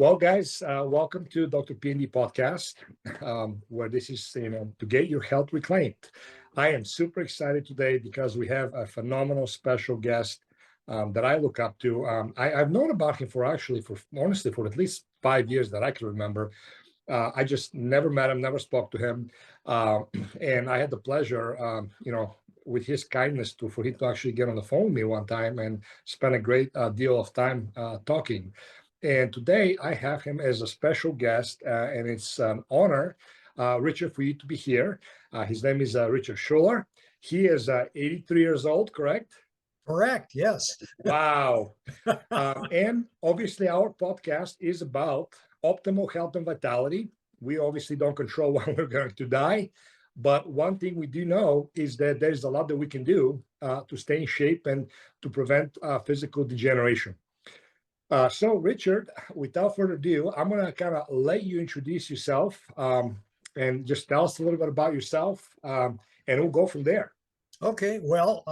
Well, guys, welcome to DrPND podcast, where this is, to get your health reclaimed. I am super excited today because we have a phenomenal special guest that I look up to. I've known about him for honestly, for at least 5 years that I can remember. I just never met him, never spoke to him. And I had the pleasure, with his kindness for him to actually get on the phone with me one time and spend a great deal of time talking. And today I have him as a special guest, and it's an honor, Richard, for you to be here. His name is Richard Schuller. He is 83 years old, correct? Correct, yes. Wow. And obviously our podcast is about optimal health and vitality. We obviously don't control when we're going to die, but one thing we do know is that there's a lot that we can do to stay in shape and to prevent physical degeneration. So, Richard, without further ado, I'm going to kind of let you introduce yourself and just tell us a little bit about yourself, and we'll go from there. Okay, well,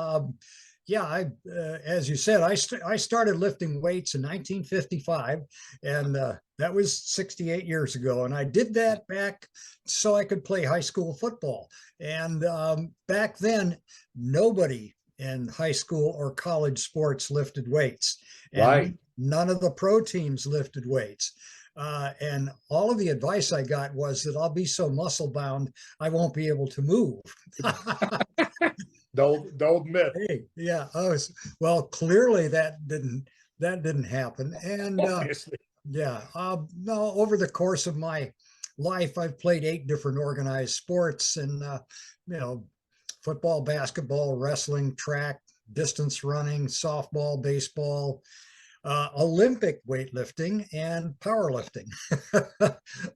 as you said, I started lifting weights in 1955, and that was 68 years ago. And I did that back so I could play high school football. And back then, nobody in high school or college sports lifted weights. And Right. none of the pro teams lifted weights. And all of the advice I got was that I'll be so muscle bound, I won't be able to move. The old myth. Hey, yeah. Well, clearly that didn't happen. And Obviously. no, over the course of my life, I've played 8 different organized sports, and football, basketball, wrestling, track, distance running, softball, baseball, Olympic weightlifting, and powerlifting.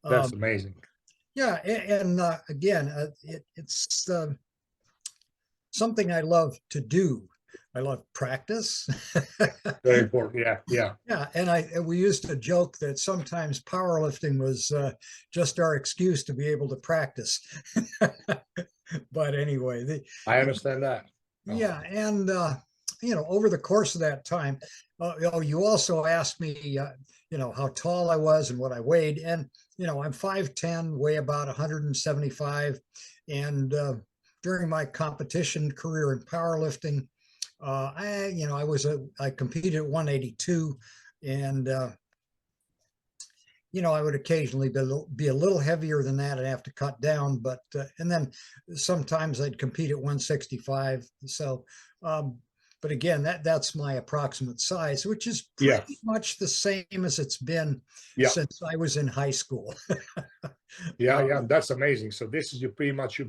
That's amazing. Yeah, and again, it's something I love to do. I love practice. Very important. Yeah. Yeah, and we used to joke that sometimes powerlifting was just our excuse to be able to practice. But anyway, I understand that. yeah, and over the course of that time, you also asked me, how tall I was and what I weighed, and I'm 5'10", weigh about 175, and during my competition career in powerlifting, I competed at 182, and I would occasionally be a little heavier than that and have to cut down, but and then sometimes I'd compete at 165. So, but again, that's my approximate size, which is pretty much the same as it's been since I was in high school. Yeah, that's amazing. So this is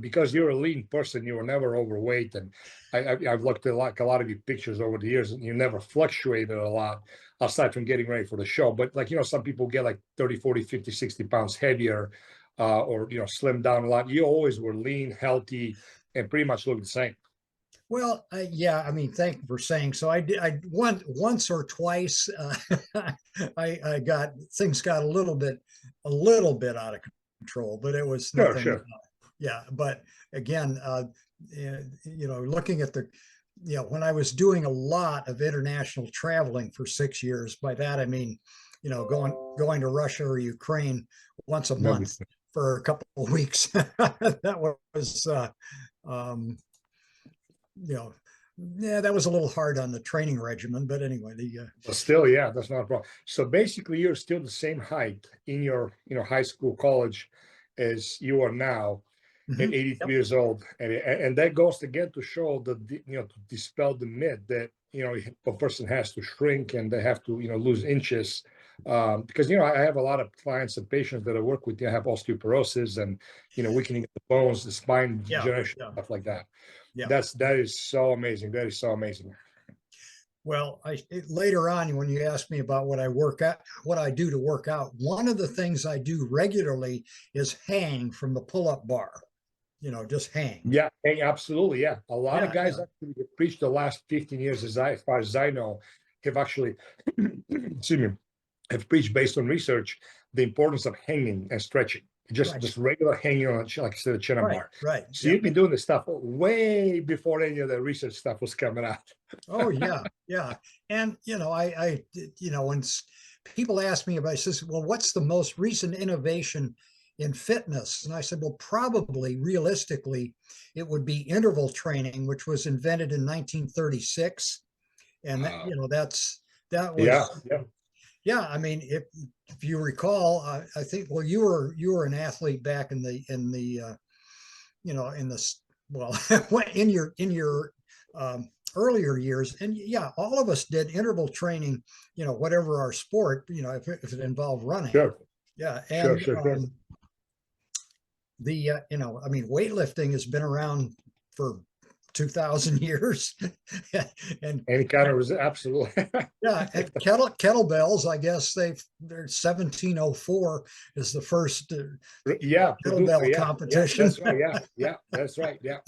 because you're a lean person, you were never overweight, and I've looked at a lot of your pictures over the years, and you never fluctuated a lot aside from getting ready for the show. But some people get like 30, 40, 50, 60 pounds heavier, or slim down a lot. You always were lean, healthy, and pretty much look the same. Well, yeah, I mean, thank you for saying so. I once or twice, things got a little bit out of control, but it was nothing. Sure. Yeah, but again, looking at when I was doing a lot of international traveling for 6 years, by that I mean, going to Russia or Ukraine once a month for a couple of weeks. That was. That was a little hard on the training regimen, but anyway, but still, yeah, that's not a problem. So basically, you're still the same height in your, high school, college, as you are now at 83 years old, and that goes again to show that to dispel the myth that a person has to shrink and they have to lose inches, because I have a lot of clients and patients that I work with. They have osteoporosis and weakening of the bones, the spine degeneration, stuff like that. Yeah, that is so amazing. That is so amazing. Well, later on, when you asked me about what I do to work out, one of the things I do regularly is hang from the pull-up bar. Just hang. Yeah, absolutely. Yeah, a lot of guys actually have preached the last 15 years, as far as I know, have actually, excuse me, have preached based on research the importance of hanging and stretching. Just regular hanging on, like I said, a chin up bar. Right. So you've been doing this stuff way before any of the research stuff was coming out. Oh yeah. And I people ask me about, I says, well, what's the most recent innovation in fitness? And I said, well, probably realistically, it would be interval training, which was invented in 1936. And that, that Yeah, was, yeah. yeah. I mean, if you recall, I think, well, you were an athlete back in the well, in your earlier years, and yeah, all of us did interval training, whatever our sport, if it involved running. Sure. Yeah. Sure, And sure, sure. I mean, weightlifting has been around for 2000 years. And Any kind of absolutely. yeah, and kettlebells, I guess they're 1704 is the first Yeah, kettlebell yeah, competition. that's right. Yeah, that's right. Yeah.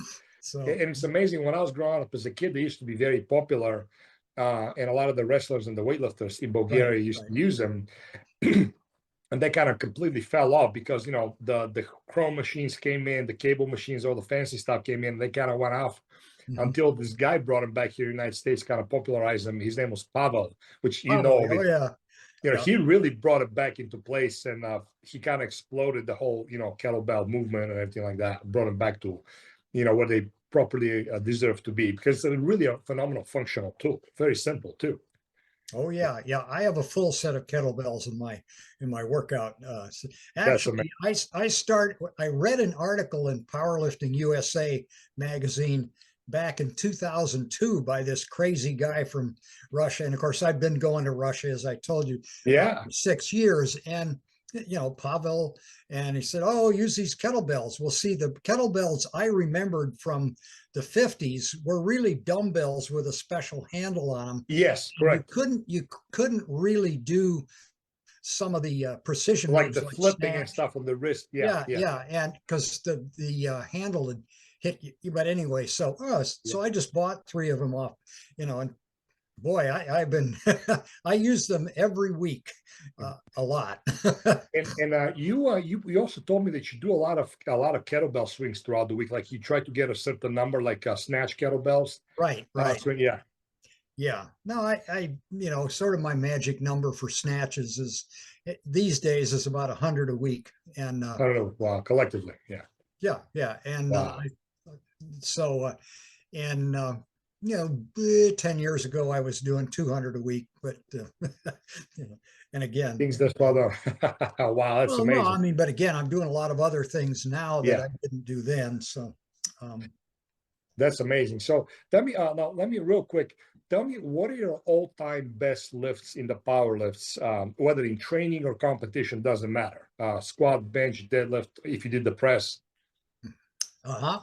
So And it's amazing. When I was growing up as a kid, they used to be very popular. And a lot of the wrestlers and the weightlifters in Bulgaria used to use them. And they kind of completely fell off because, the chrome machines came in, the cable machines, all the fancy stuff came in. They kind of went off until this guy brought him back here in the United States, kind of popularized them. His name was Pavel, which oh yeah. He really brought it back into place, and he kind of exploded the whole, kettlebell movement and everything like that. Brought it back to, where they properly deserve to be, because it's really a phenomenal functional tool. Very simple too. Oh yeah, yeah. I have a full set of kettlebells in my workout. Actually, I read an article in Powerlifting USA magazine back in 2002 by this crazy guy from Russia. And of course, I've been going to Russia, as I told you, for 6 years. And, Pavel, and he said, oh, use these kettlebells. Well, see, the kettlebells I remembered from the 50s were really dumbbells with a special handle on them. Yes, correct. You couldn't really do some of the precision like moves, the flipping and stuff on the wrist. Yeah. And because the handle had hit you. But anyway, so I just bought 3 of them off, and boy, I've been I use them every week, a lot. and you also told me that you do a lot of kettlebell swings throughout the week. Like you try to get a certain number, like snatch kettlebells. Right. Swing, yeah. Yeah. No, I sort of my magic number for snatches is these days is about 100 a week. And I don't know. Wow, collectively. Yeah. Yeah. And wow. And 10 years ago I was doing 200 a week, but and again, things that's well wow, that's amazing. No, I mean, but again, I'm doing a lot of other things now that I didn't do then. So that's amazing. So tell me now, let me real quick, tell me, what are your all-time best lifts in the power lifts, whether in training or competition, doesn't matter. Squat, bench, deadlift, if you did the press.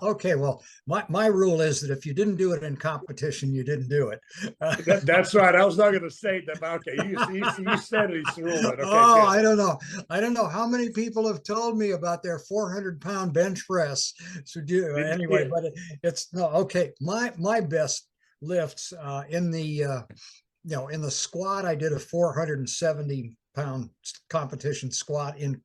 Okay, well, my rule is that if you didn't do it in competition, you didn't do it. That's right. I was not going to say that. Okay, you said it. It's rule. Okay, oh, good. I don't know how many people have told me about their 400-pound bench press. So anyway, but it's no okay. My best lifts in the in the squat, I did a 470-pound competition squat in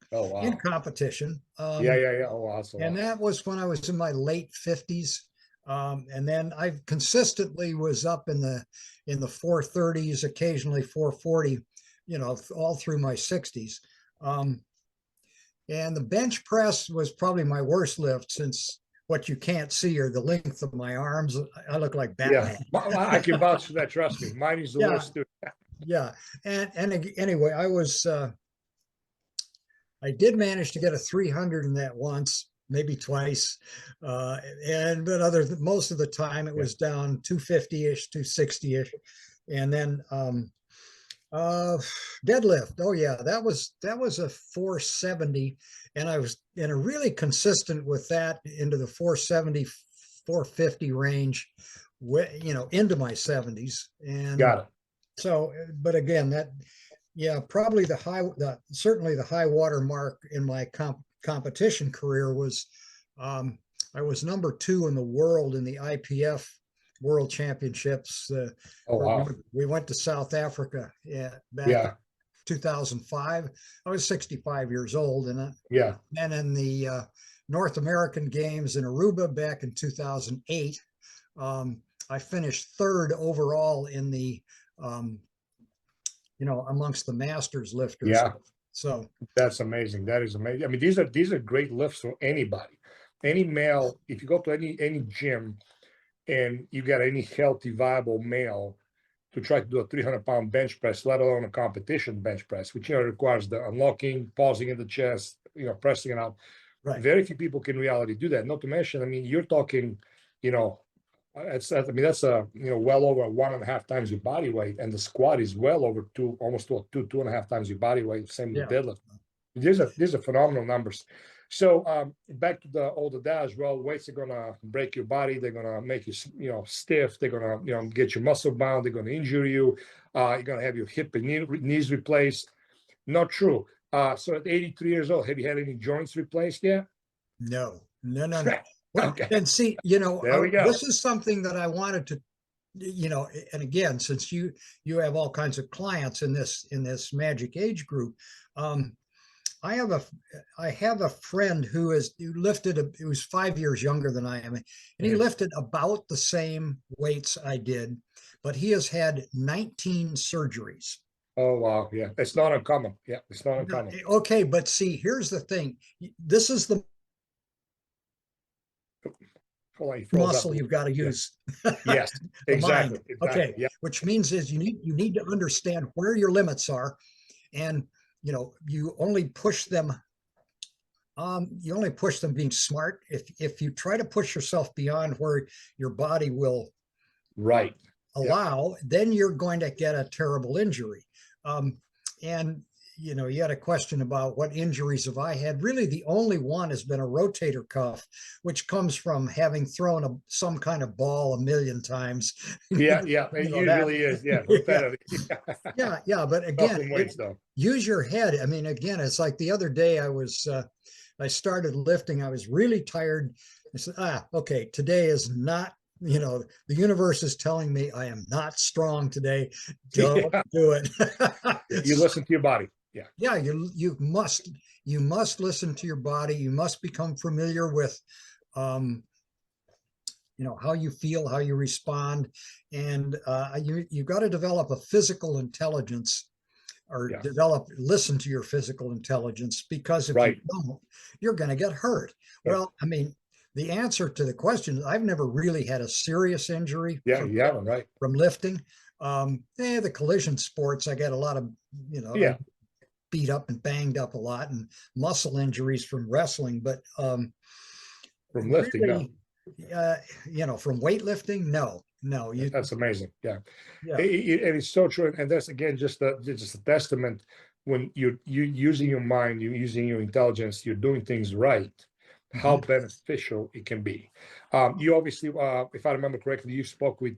competition. Yeah. Oh, awesome. And that was when I was in my late 50s. And then I consistently was up in the 430s, occasionally 440, all through my 60s. And the bench press was probably my worst lift, since what you can't see are the length of my arms. I look like Batman. Yeah, I can vouch for that. Trust me, mine is the worst too. Yeah, and anyway, I did manage to get a 300 in that once, maybe twice, but most of the time it was down 250-ish, 260-ish, and then deadlift. Oh yeah, that was a 470, and I was really consistent with that into the 470, 450 range, into my 70s. And got it. So, but again, probably certainly the high water mark in my competition career was I was number 2 in the world in the IPF World Championships. We went to South Africa back in 2005. I was 65 years old, and then in the North American Games in Aruba back in 2008, I finished 3rd overall in the amongst the masters lifters. Yeah, So that's amazing. That is amazing. I mean, these are great lifts for anybody, any male. If you go to any gym and you got any healthy, viable male to try to do a 300-pound bench press, let alone a competition bench press, which requires the unlocking, pausing in the chest, pressing it out. right. Very few people can in reality do that. Not to mention, I mean, you're talking, that's well over 1.5 times your body weight, and the squat is well over almost 2.5 times your body weight. Same with deadlift. These are phenomenal numbers. So back to all the dash. Well, weights are gonna break your body. They're gonna make you stiff. They're gonna get your muscle bound. They're gonna injure you. You're gonna have your hip and knees replaced. Not true. So at 83 years old, have you had any joints replaced yet? No. Well, Okay. and see, There we go. this is something that I wanted to, and again, since you have all kinds of clients in this magic age group, I have a friend who was 5 years younger than I am, and he lifted about the same weights I did, but he has had 19 surgeries. Oh, wow. Yeah. It's not uncommon. Yeah. It's not uncommon. Okay. But see, here's the thing. This is the muscle you've got to use. Yes, exactly. Okay. Yeah. Which means is you need to understand where your limits are, and you only push them. Being smart. If you try to push yourself beyond where your body will allow, then you're going to get a terrible injury. And you had a question about what injuries have I had. Really, the only one has been a rotator cuff, which comes from having thrown some kind of ball a million times. Yeah, it usually is. Yeah, repetitive. Yeah. But again, use your head. I mean, again, it's like the other day I started lifting. I was really tired. I said, okay, today is not. The universe is telling me I am not strong today. Don't do it. You listen to your body. Yeah, you must listen to your body. You must become familiar with how you feel, how you respond, and you got to develop a physical intelligence, or listen to your physical intelligence, because if you don't, you're going to get hurt. Well, I mean, the answer to the question, I've never really had a serious injury from lifting. The collision sports, I get a lot of, beat up and banged up a lot, and muscle injuries from wrestling, but from lifting, really, from weightlifting, no. That's amazing. Yeah. It is so true, and that's again just a testament. When you're using your mind, you're using your intelligence, you're doing things right, how beneficial it can be. You obviously, if I remember correctly, you spoke with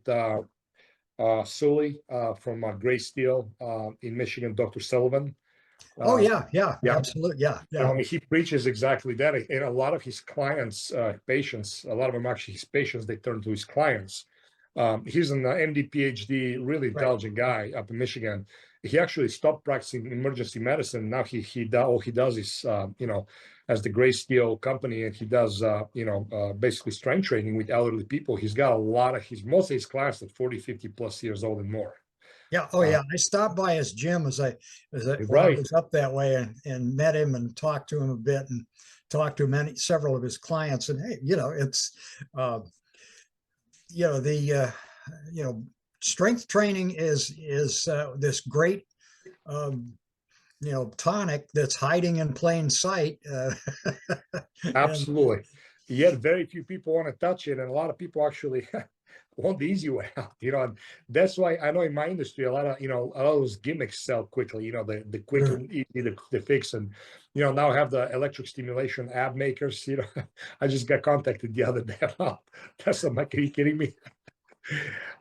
Sully from Gray Steel in Michigan, Dr. Sullivan. Absolutely. Yeah. I mean, he preaches exactly that. And a lot of his clients, patients, a lot of them actually his patients, they turn to his clients. He's an MD, PhD, really intelligent guy up in Michigan. He actually stopped practicing emergency medicine. Now all he does is, as the Gray Steel company, and he does, basically strength training with elderly people. He's got most of his clients are 40, 50 plus years old and more. Yeah. Oh, yeah. I stopped by his gym when I was up that way, and met him and talked to him a bit, and talked to several of his clients. And hey, it's strength training is this great tonic that's hiding in plain sight. Absolutely. Yet very few people want to touch it, and a lot of people actually want the easy way out, and that's why I know in my industry a lot of those gimmicks sell quickly, the quick and easy to fix. And now I have the electric stimulation ab makers. I just got contacted the other day about that's, I'm like, are you kidding me?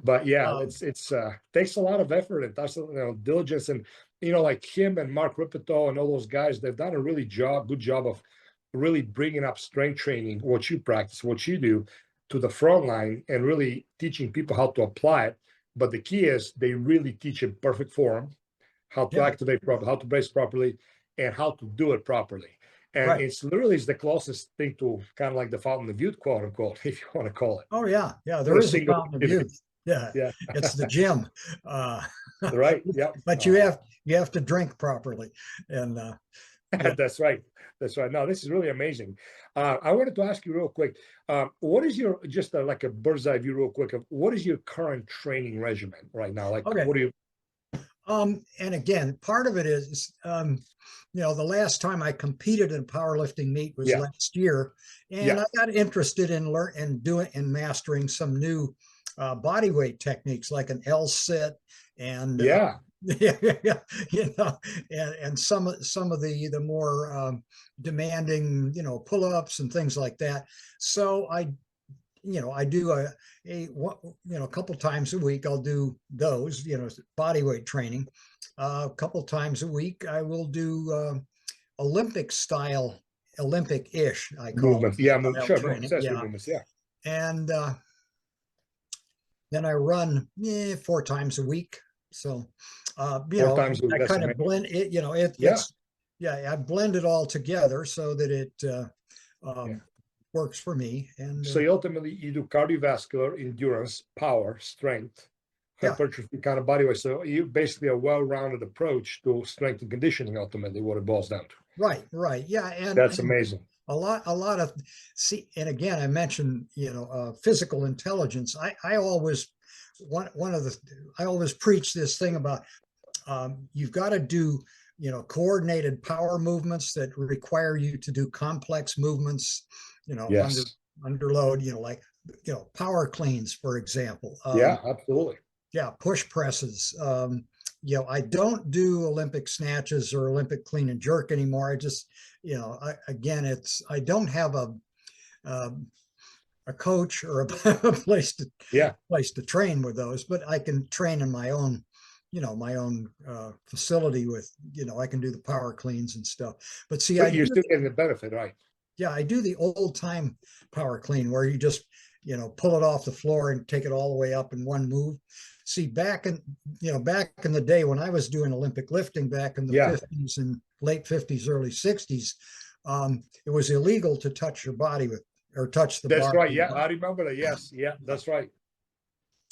But yeah, it's takes a lot of effort, and that's diligence, and like him and Mark Ripito and all those guys, they've done a really good job of really bringing up strength training, what you practice, what you do, to the front line, and really teaching people how to apply it. But the key is they really teach in perfect form, how to activate properly, how to brace properly, and how to do it properly. And it's literally the closest thing to kind of like the fountain of youth, quote unquote, if you want to call it. Oh yeah, there is a fountain of youth. Yeah, Yeah. it's the gym. Uh, Right. Yeah. but you have to drink properly. And yeah. That's right. That's right. No, this is really amazing. I wanted to ask you real quick, what is your, just like a bird's eye view real quick, of what is your current training regimen right now? Like, Okay. what do you? And again, part of it is, the last time I competed in a powerlifting meet was Yeah. last year, and Yeah. I got interested in mastering some new body weight techniques like an L sit and Yeah. yeah, and some of the more demanding, pull-ups and things like that. So I do a couple times a week. I'll do those, body weight training. A couple times a week, I will do Olympic style, Olympic-ish, I call Movement. Yeah. it, style Sure. No, training. accessory Yeah, movements. Yeah. and then I run 4 times a week. So, 4 times a week. I That's kind of amazing. blend it. Yeah. I blend it all together so that it Yeah. works for me. And So ultimately, you do cardiovascular, endurance, power, strength, yeah, hypertrophy kind of body weight. So you basically a well-rounded approach to strength and conditioning. Ultimately, what it boils down to. right, yeah, That's amazing. a lot of and again, I mentioned physical intelligence. I always I always preach this thing about you've got to do coordinated power movements that require you to do complex movements, Yes. under load, like power cleans, for example. Yeah. Absolutely. Yeah, push presses. I don't do Olympic snatches or Olympic clean and jerk anymore. I just, I don't have a coach or a place to train with those, but I can train in my own, my own facility with, I can do the power cleans and stuff. But see, But you're still getting the benefit, right? yeah, I do the old time power clean where you just, pull it off the floor and take it all the way up in one move. See, back in the day when I was doing Olympic lifting back in the Yeah. 50s and late 50s, early 60s, it was illegal to touch your body with, or touch the That's bar. right. Yeah. I remember that. Yes. Yeah. That's right.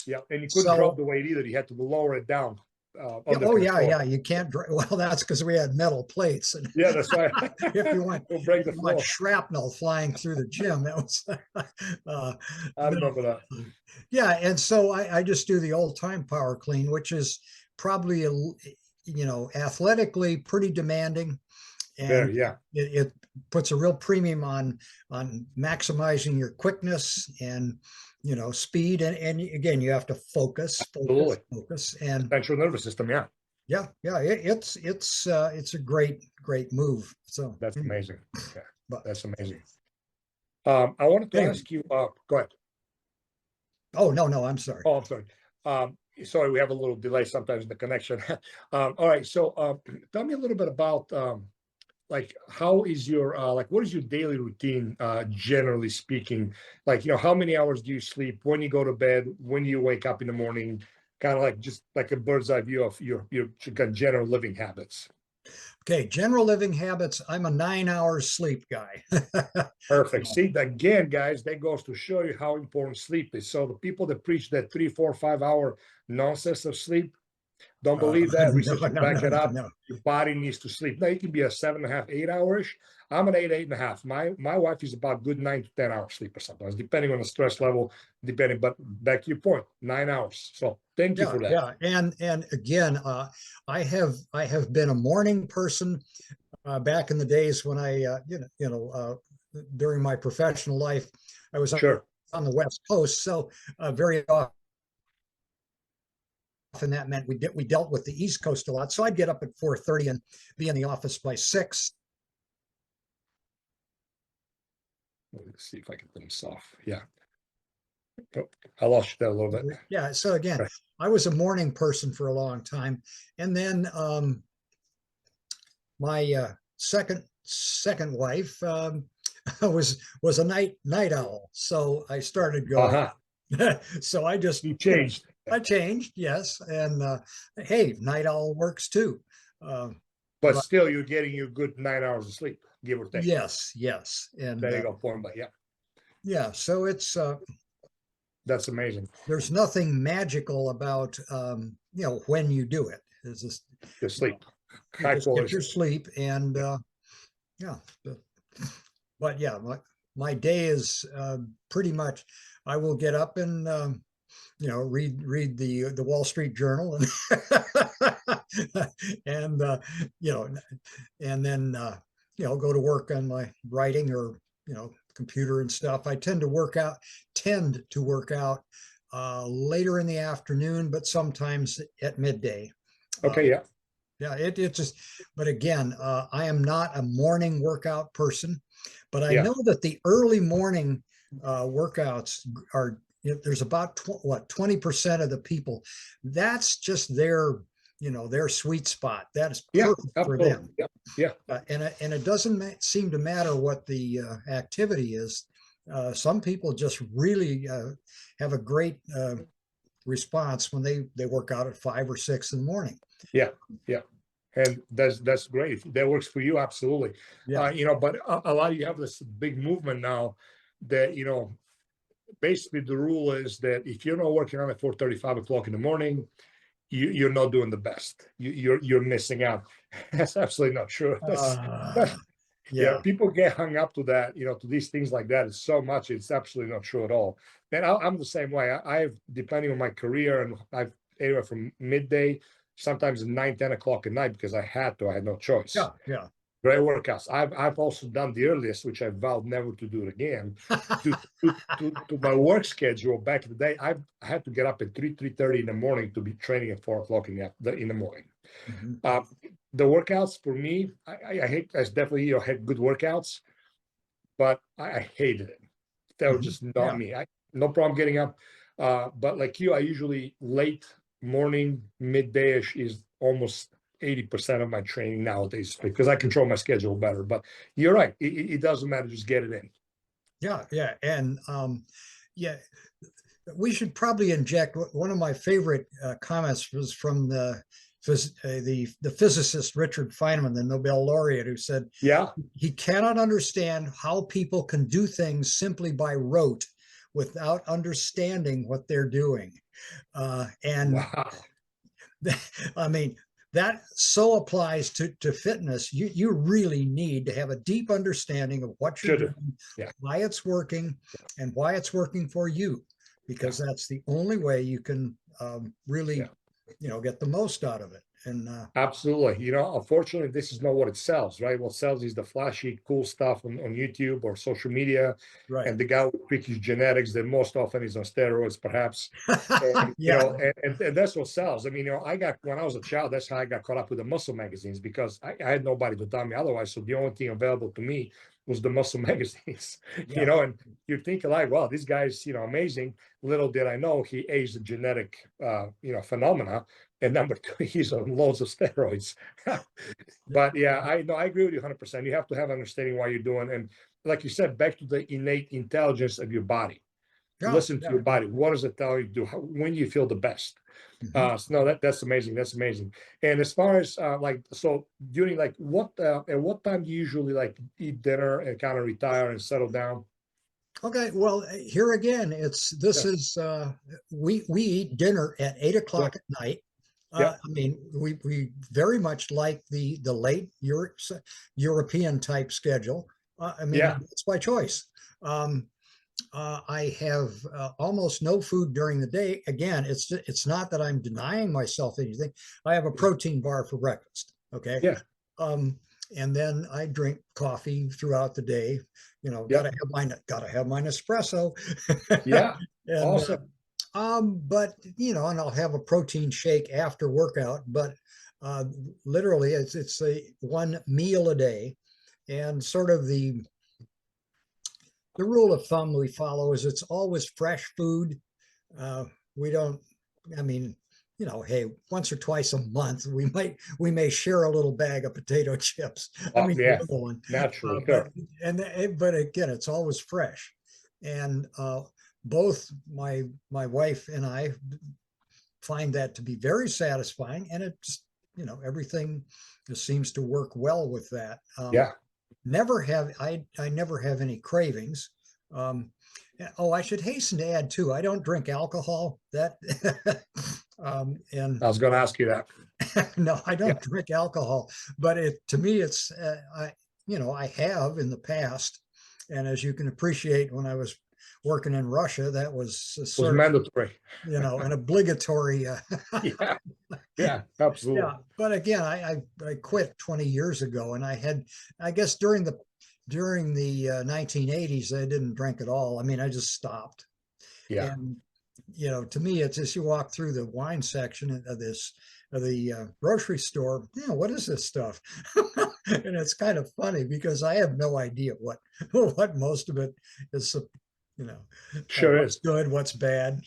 Yeah. And you couldn't drop the weight either. You had to lower it down. Yeah, you can't. Well, that's because we had metal plates, and Yeah, that's right. if you want, We'll break the floor. shrapnel flying through the gym, that was. I remember that. Yeah, and so I just do the old time power clean, which is probably athletically pretty demanding, and Yeah. it puts a real premium on maximizing your quickness and speed, and again, you have to focus, and Central nervous system. Yeah. it's a great move. So That's amazing. Yeah. but That's amazing. I wanted to ask you, go ahead. Oh, no, I'm sorry. Oh, I'm sorry. Sorry, we have a little delay sometimes in the connection. All right. So tell me a little bit about like how is your what is your daily routine generally speaking? Like, how many hours do you sleep, when you go to bed, when you wake up in the morning, kind of like just like a bird's eye view of your general living habits. Okay, general living habits. I'm a 9 hour sleep guy. Perfect. See, again, guys, that goes to show you how important sleep is. So the people that preach that 3, 4, 5 hour nonsense of sleep, don't believe that. Research will back it up. No. Your body needs to sleep. Now, you can be a 7.5, 8 hour-ish. I'm an 8.5. My wife is about good 9 to 10 hours sleeper sometimes, depending on the stress level, but back to your point, 9 hours. So thank you for that. Yeah, and again, I have been a morning person back in the days when I during my professional life, I was Sure. on the West Coast, so very often that meant we dealt with the East Coast a lot. So I'd get up at 4:30 and be in the office by 6. Let's see if I can turn this off. Yeah. Oh, I lost you there a little bit. Yeah. So again, right. I was a morning person for a long time, and then my second wife was a night owl. So I started going. So I just changed. I changed, yes, and hey, night owl works too. But still, you're getting your good 9 hours of sleep, give or take. Yes, and there you go, point by yeah. So it's That's amazing. There's nothing magical about, when you do it. It's just, The sleep, you high just get quality. your sleep and, yeah. But yeah, my day is pretty much, I will get up and, read the Wall Street Journal and, and then, go to work on my writing or, computer and stuff. I tend to work out later in the afternoon, but sometimes at midday. Okay, yeah. Yeah, it just, but again, I am not a morning workout person, but I know that the early morning workouts are, there's about 20% of the people, that's just their sweet spot. That is perfect for them. Yeah. And it doesn't seem to matter what the activity is. Some people just really have a great response when they work out at 5 or 6 in the morning. Yeah. And that's great. If that works for you, absolutely. Yeah. But a lot of you have this big movement now that, basically the rule is that if you're not working on at 4:30, 5 o'clock in the morning, you're not doing the best. You're missing out. That's absolutely not true. Yeah. People get hung up to that, to these things like that. It's so much. It's absolutely not true at all. And I'm the same way. I've, depending on my career, and I've anywhere from midday, sometimes 9, 10 o'clock at night because I had no choice. Yeah. Great workouts. I've also done the earliest, which I vowed never to do it again. to my work schedule back in the day, I had to get up at 3:30 in the morning to be training at 4 o'clock in the morning. Mm-hmm. The workouts for me, I hate. I definitely had good workouts, but I hated it. That was just not me. No problem getting up, but like you, I usually late morning, midday-ish is almost 80% of my training nowadays because I control my schedule better. But you're right. It doesn't matter. Just get it in. Yeah. And we should probably inject one of my favorite comments was from the physicist Richard Feynman, the Nobel laureate, who said, he cannot understand how people can do things simply by rote without understanding what they're doing. Wow. I mean, that so applies to fitness. You really need to have a deep understanding of what you're doing, why it's working, and why it's working for you, because that's the only way you can really, get the most out of it. And absolutely, unfortunately, this is not what it sells, right? What sells is the flashy, cool stuff on YouTube or social media, right. And the guy with Ricky's genetics that most often is on steroids, perhaps. And, and that's what sells. I mean, when I was a child, that's how I got caught up with the muscle magazines because I had nobody to tell me otherwise. So the only thing available to me was the muscle magazines, and you're thinking like, well, this guy's, amazing. Little did I know he is a genetic, phenomena. And number 2, he's on loads of steroids. But I agree with you 100%. You have to have understanding why you're doing. And like you said, back to the innate intelligence of your body. Listen to your body. What does it tell you to do? When you feel the best? So no, that's amazing. That's amazing. And as far as during at what time do you usually eat dinner and kind of retire and settle down? Okay, well, here again, we eat dinner at 8 o'clock at night. I mean, we very much like the late European type schedule. I mean, it's by choice. I have almost no food during the day. Again, it's not that I'm denying myself anything. I have a protein bar for breakfast. Okay. Yeah. And then I drink coffee throughout the day. Gotta have my Nespresso. Yeah. And, awesome. But and I'll have a protein shake after workout. But literally, it's a one meal a day, and sort of the rule of thumb we follow is it's always fresh food. We don't. I mean, hey, once or twice a month we may share a little bag of potato chips. I mean, naturally. But again, it's always fresh, and both my wife and I find that to be very satisfying, and it's everything just seems to work well with that. I never have any cravings. Oh, I should hasten to add too, I don't drink alcohol. That and I was going to ask you that. no, I Yeah, don't drink alcohol, but to me, it's I have in the past, and as you can appreciate, when I was working in Russia, that was it was sort of mandatory. an obligatory. Yeah, yeah, absolutely. Yeah, but again, I quit 20 years ago, and I guess during the 1980s, I didn't drink at all. I mean, I just stopped. Yeah, And to me, it's just you walk through the wine section of the grocery store. What is this stuff? And it's kind of funny because I have no idea what most of it is. You know, sure what's is. good, what's bad.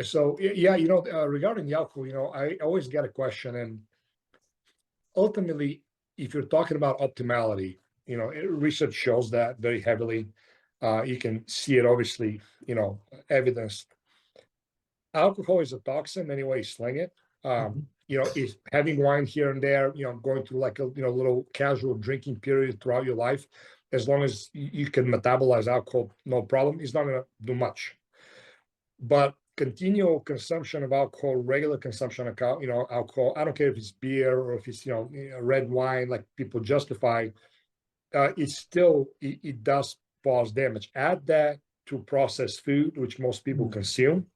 So yeah, regarding the alcohol, I always get a question, and ultimately, if you're talking about optimality, research shows that very heavily. You can see it obviously, evidence. Alcohol is a toxin anyway, sling it. Mhm. Is having wine here and there, going through like a little casual drinking period throughout your life, as long as you can metabolize alcohol, no problem. It's not going to do much. But continual consumption of alcohol, regular consumption of alcohol, I don't care if it's beer or if it's red wine, like people justify, it does cause damage. Add that to processed food, which most people Mm. consume,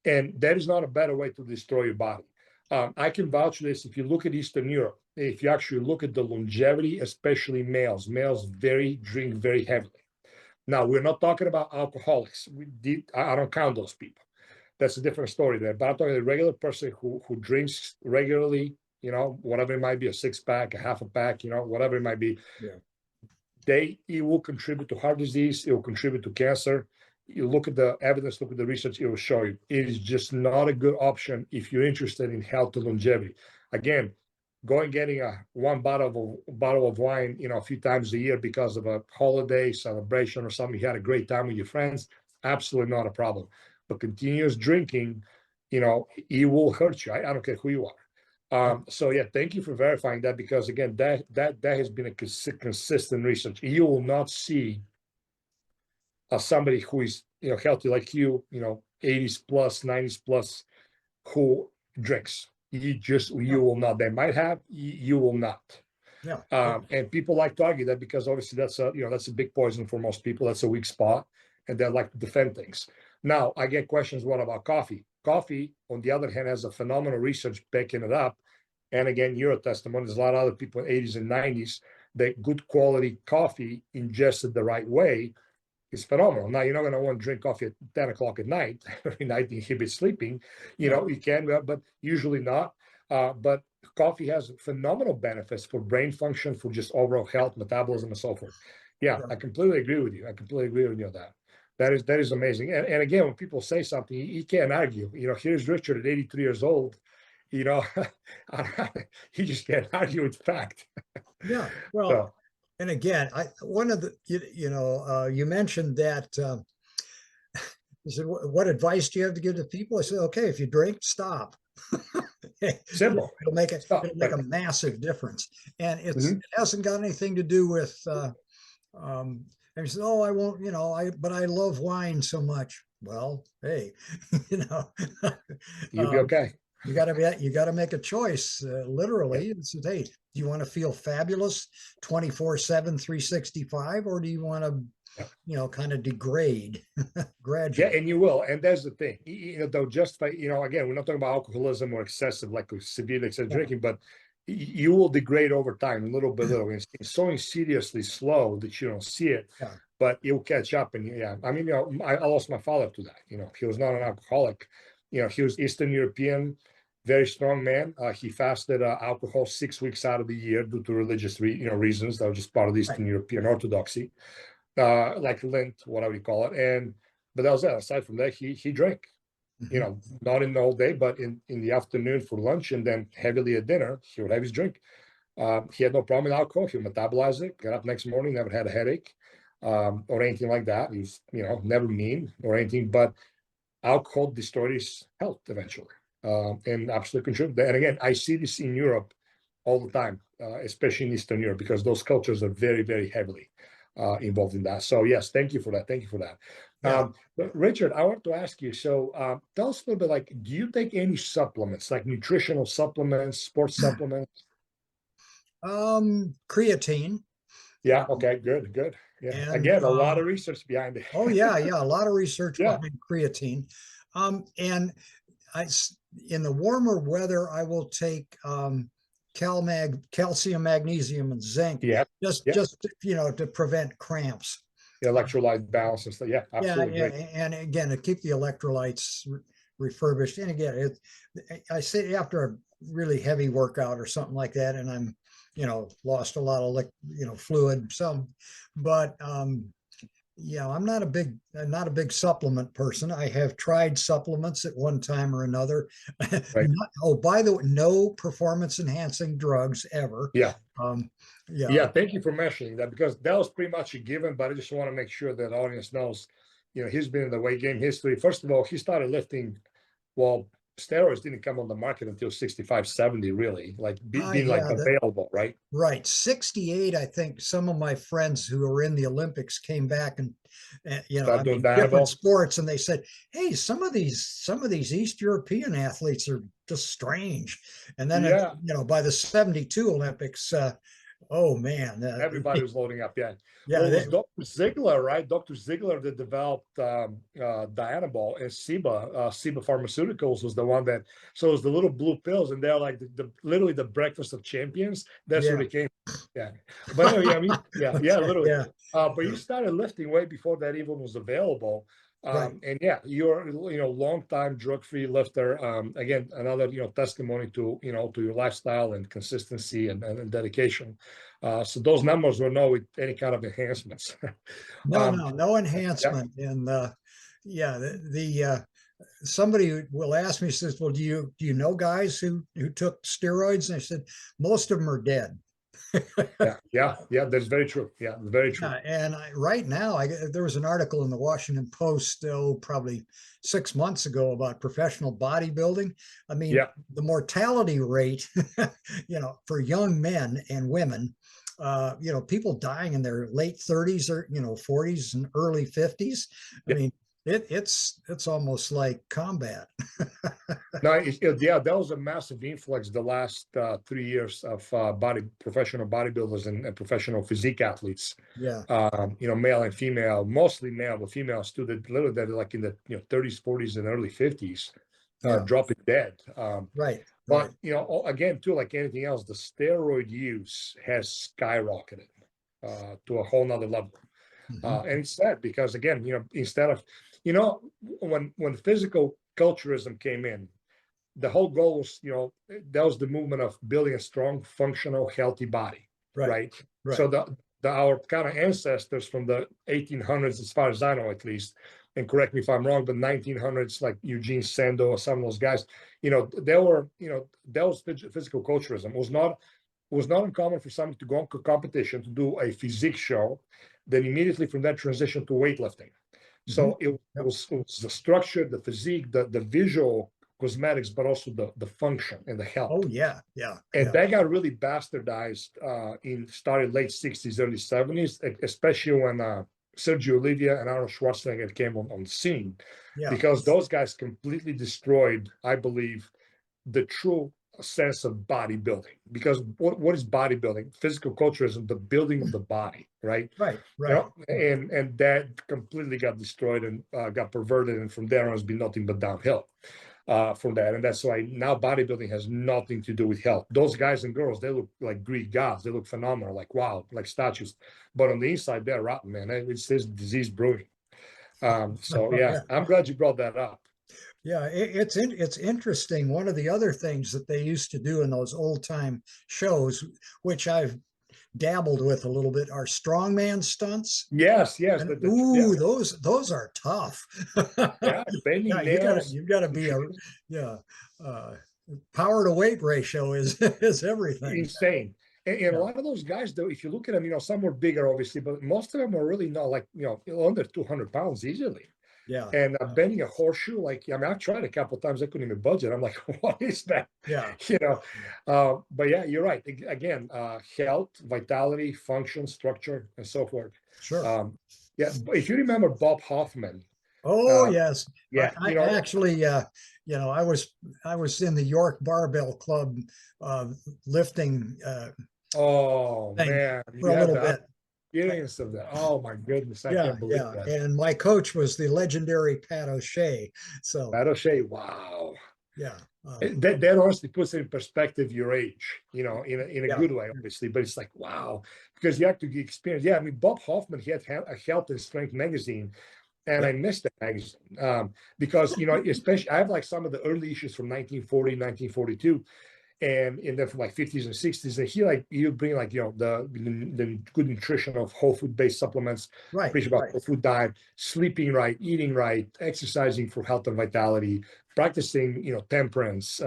and that is not a better way to destroy your body. I can vouch for this. If you look at Eastern Europe, if you actually look at the longevity, especially males drink very heavily. Now, we're not talking about alcoholics. I don't count those people. That's a different story there. But I'm talking a regular person who drinks regularly, whatever it might be, a 6-pack, a half a pack, whatever it might be. Yeah. It will contribute to heart disease. It will contribute to cancer. You look at the evidence, look at the research, it will show you. It is just not a good option if you're interested in health and longevity. Again, going getting one bottle of wine, a few times a year because of a holiday celebration or something, you had a great time with your friends, absolutely not a problem. But continuous drinking, it will hurt you. I don't care who you are. So yeah, thank you for verifying that, because again, that has been a consistent research. You will not see somebody who is healthy like you, 80s plus, 90s plus, who drinks. You Yeah. will not. They might have, you will not. Yeah. And people like to argue that because obviously that's a big poison for most people. That's a weak spot, and they like to defend things. Now I get questions. What about coffee? Coffee, on the other hand, has a phenomenal research backing it up. And again, you're a testimony. There's a lot of other people in 80s and 90s that good quality coffee ingested the right way is phenomenal. Now you're not going to want to drink coffee at 10 o'clock at night. Every night inhibits sleeping. Yeah. You can, but usually not. But coffee has phenomenal benefits for brain function, for just overall health, metabolism, and so forth. Yeah, I completely agree with you. I completely agree with you on that. That is amazing. And again, when people say something, you can't argue. Here's Richard at 83 years old. You know, he just can't argue with fact. Yeah. Well, So and again, one of the you mentioned that you said, what advice do you have to give to people? I said, okay, if you drink, stop. simple. It'll Stop. make Right. a massive difference. And it Mhm. hasn't got anything to do with and he said, oh, I won't, but I love wine so much. Well, hey, you know, You'll be um, okay. you got to make a choice, Yeah. literally. And said, hey, do you want to feel fabulous 24/7, 365, or do you want to, Yeah. kind of degrade Yeah, gradually? and you will. And that's the thing. They'll justify, again, we're not talking about alcoholism or excessive, like severe excessive Yeah. drinking, but you will degrade over time, little by little. It's so insidiously slow that you don't see it, Yeah. but it will catch up. And yeah, I mean, I lost my father to that. He was not an alcoholic. He was Eastern European, very strong man. He fasted alcohol 6 weeks out of the year due to religious reasons. That was just part of the Right. Eastern European Orthodoxy, like Lent, whatever you call it. But that was it. Aside from that, he drank, Mhm. not in the whole day, but in the afternoon for lunch, and then heavily at dinner, he would have his drink. He had no problem with alcohol. He would metabolize it, got up next morning, never had a headache, or anything like that. He was, never mean or anything, but alcohol destroyed his health eventually, and absolutely contributed. And again, I see this in Europe all the time, especially in Eastern Europe, because those cultures are very, very heavily. involved in that. So yes, thank you for that. Thank you for that. Yeah. But Richard, I want to ask you, so tell us a little bit, like, do you take any supplements, like nutritional supplements, sports supplements? Creatine. Yeah, okay, good, good. Yeah, And again, a lot of research behind it. oh yeah, a lot of research Yeah, behind creatine. And I, in the warmer weather, I will take calcium, magnesium, and zinc, yeah, yeah. just to prevent cramps. The electrolyte balance and stuff. Yeah, Yeah, absolutely yeah, great. and again, to keep the electrolytes refurbished. And again, I say after a really heavy workout or something like that, and I'm, lost a lot of fluid. But yeah, I'm not a big supplement person. I have tried supplements at one time or another. Right. Oh, by the way, no performance enhancing drugs ever. Yeah. Yeah, Yeah, thank you for mentioning that, because that was pretty much a given, but I just want to make sure that the audience knows, he's been in the weight game history. First of all, he started lifting, well, steroids didn't come on the market until 65, 70, really, like being like yeah, available, right? right. 68, I think some of my friends who were in the Olympics came back and Start I doing mean, different dietable. sports, and they said, "Hey, some of these East European athletes are just strange." And then, Yeah, by the 72 Olympics, oh man, everybody was loading up. Yeah. yeah, Well, it was Dr. Ziegler, right? Dr. Ziegler that developed Dianabol, and Ciba Pharmaceuticals was the one that, so it was the little blue pills, and they're like literally the breakfast of champions. That's where yeah, they came. Yeah. But anyway, I mean, yeah, literally. yeah, But you started lifting way before that even was available. right. And yeah, you're, long time drug-free lifter. Again, another, testimony to, to your lifestyle and consistency and dedication. So those numbers were no with any kind of enhancements. No, um, no yeah, enhancement. And yeah, somebody will ask me, says, "Well, do you know guys who took steroids?" And I said, most of them are dead. yeah, that's very true. Yeah, very true. Yeah, and right now, there was an article in the Washington Post, probably 6 months ago, about professional bodybuilding. I mean, Yeah, the mortality rate, for young men and women, people dying in their late 30s or 40s and early 50s. I yeah. mean, it's almost like combat. No, yeah, that was a massive influx the last 3 years of professional bodybuilders and professional physique athletes. Yeah, Male and female, mostly male, but females too. That literally that are like in the 30s, 40s, and early 50s, yeah, dropping dead. right, right. But again, too, like anything else, the steroid use has skyrocketed to a whole nother level. Mhm. And it's sad because, again, instead of, when physical culturism came in, the whole goal was, that was the movement of building a strong, functional, healthy body, Right, right? right. So our kind of ancestors from the 1800s, as far as I know, at least, and correct me if I'm wrong, but 1900s, like Eugene Sando or some of those guys, they were, that was physical culturism. It was not uncommon for someone to go into competition to do a physique show, then immediately from that transition to weightlifting. Mhm. So it Yep. was the structure, the physique, the visual cosmetics, but also the function and the health. Oh yeah, yeah, And yeah, that got really bastardized started late 60s, early 70s, especially when Sergio Oliva and Arnold Schwarzenegger came on the scene, yeah. because those guys completely destroyed, I believe, the true sense of bodybuilding. Because what is bodybuilding? Physical culturism, the building of the body, right? Right, right. And that completely got destroyed and got perverted, and from there on has been nothing but downhill from that. And that's why now bodybuilding has nothing to do with health. Those guys and girls, they look like Greek gods. They look phenomenal, like wow, like statues. But on the inside, they're rotten, man. It's this disease brewing. So yeah, Yeah, I'm glad you brought that up. yeah. It's interesting. One of the other things that they used to do in those old time shows, which I've dabbled with a little bit, are strongman stunts. Yes, And yeah, ooh, those are tough. yeah, bending Yeah, nails. you've got to be yeah. Uh, Power to weight ratio is is everything. Insane. And a Yeah, lot of those guys, though, if you look at them, some were bigger, obviously, but most of them are really not like, under 200 pounds easily. Yeah. And bending a horseshoe, like, I mean, I've tried a couple of times. I couldn't even budge it. I'm like, what is that? Yeah. You know, but yeah, you're right. Again, health, vitality, function, structure, and so forth. Sure. Yeah, if you remember Bob Hoffman, Oh uh, yes. yeah, I actually, I was in the York Barbell Club lifting oh thing man, for you a had little the bit. experience of that. Oh my goodness, I Yeah, can't believe yeah. that. And my coach was the legendary Pat O'Shea. So That O'Shea, wow. yeah. That honestly puts in perspective your age, in a Yeah. good way, obviously. But it's like, wow, because you have to experience. Yeah, I mean, Bob Hoffman, he had a Health and Strength magazine, and Yeah. I missed that magazine because, especially I have like some of the early issues from 1940, 1942, and then from like 50s and 60s, and you bring like the good nutrition of whole food based supplements, Right. preach about Right. whole food diet, sleeping right, eating right, exercising for health and vitality, practicing temperance,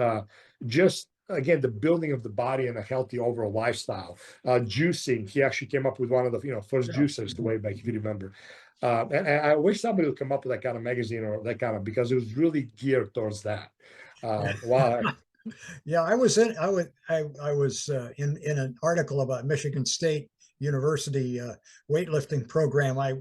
just again the building of the body and a healthy overall lifestyle. Juicing, he actually came up with one of the first Yeah. juicers, the way back, if you remember. And I wish somebody would come up with that kind of magazine, or that kind of, because it was really geared towards that. Wow. Yeah, I was in an article about Michigan State University weightlifting program. I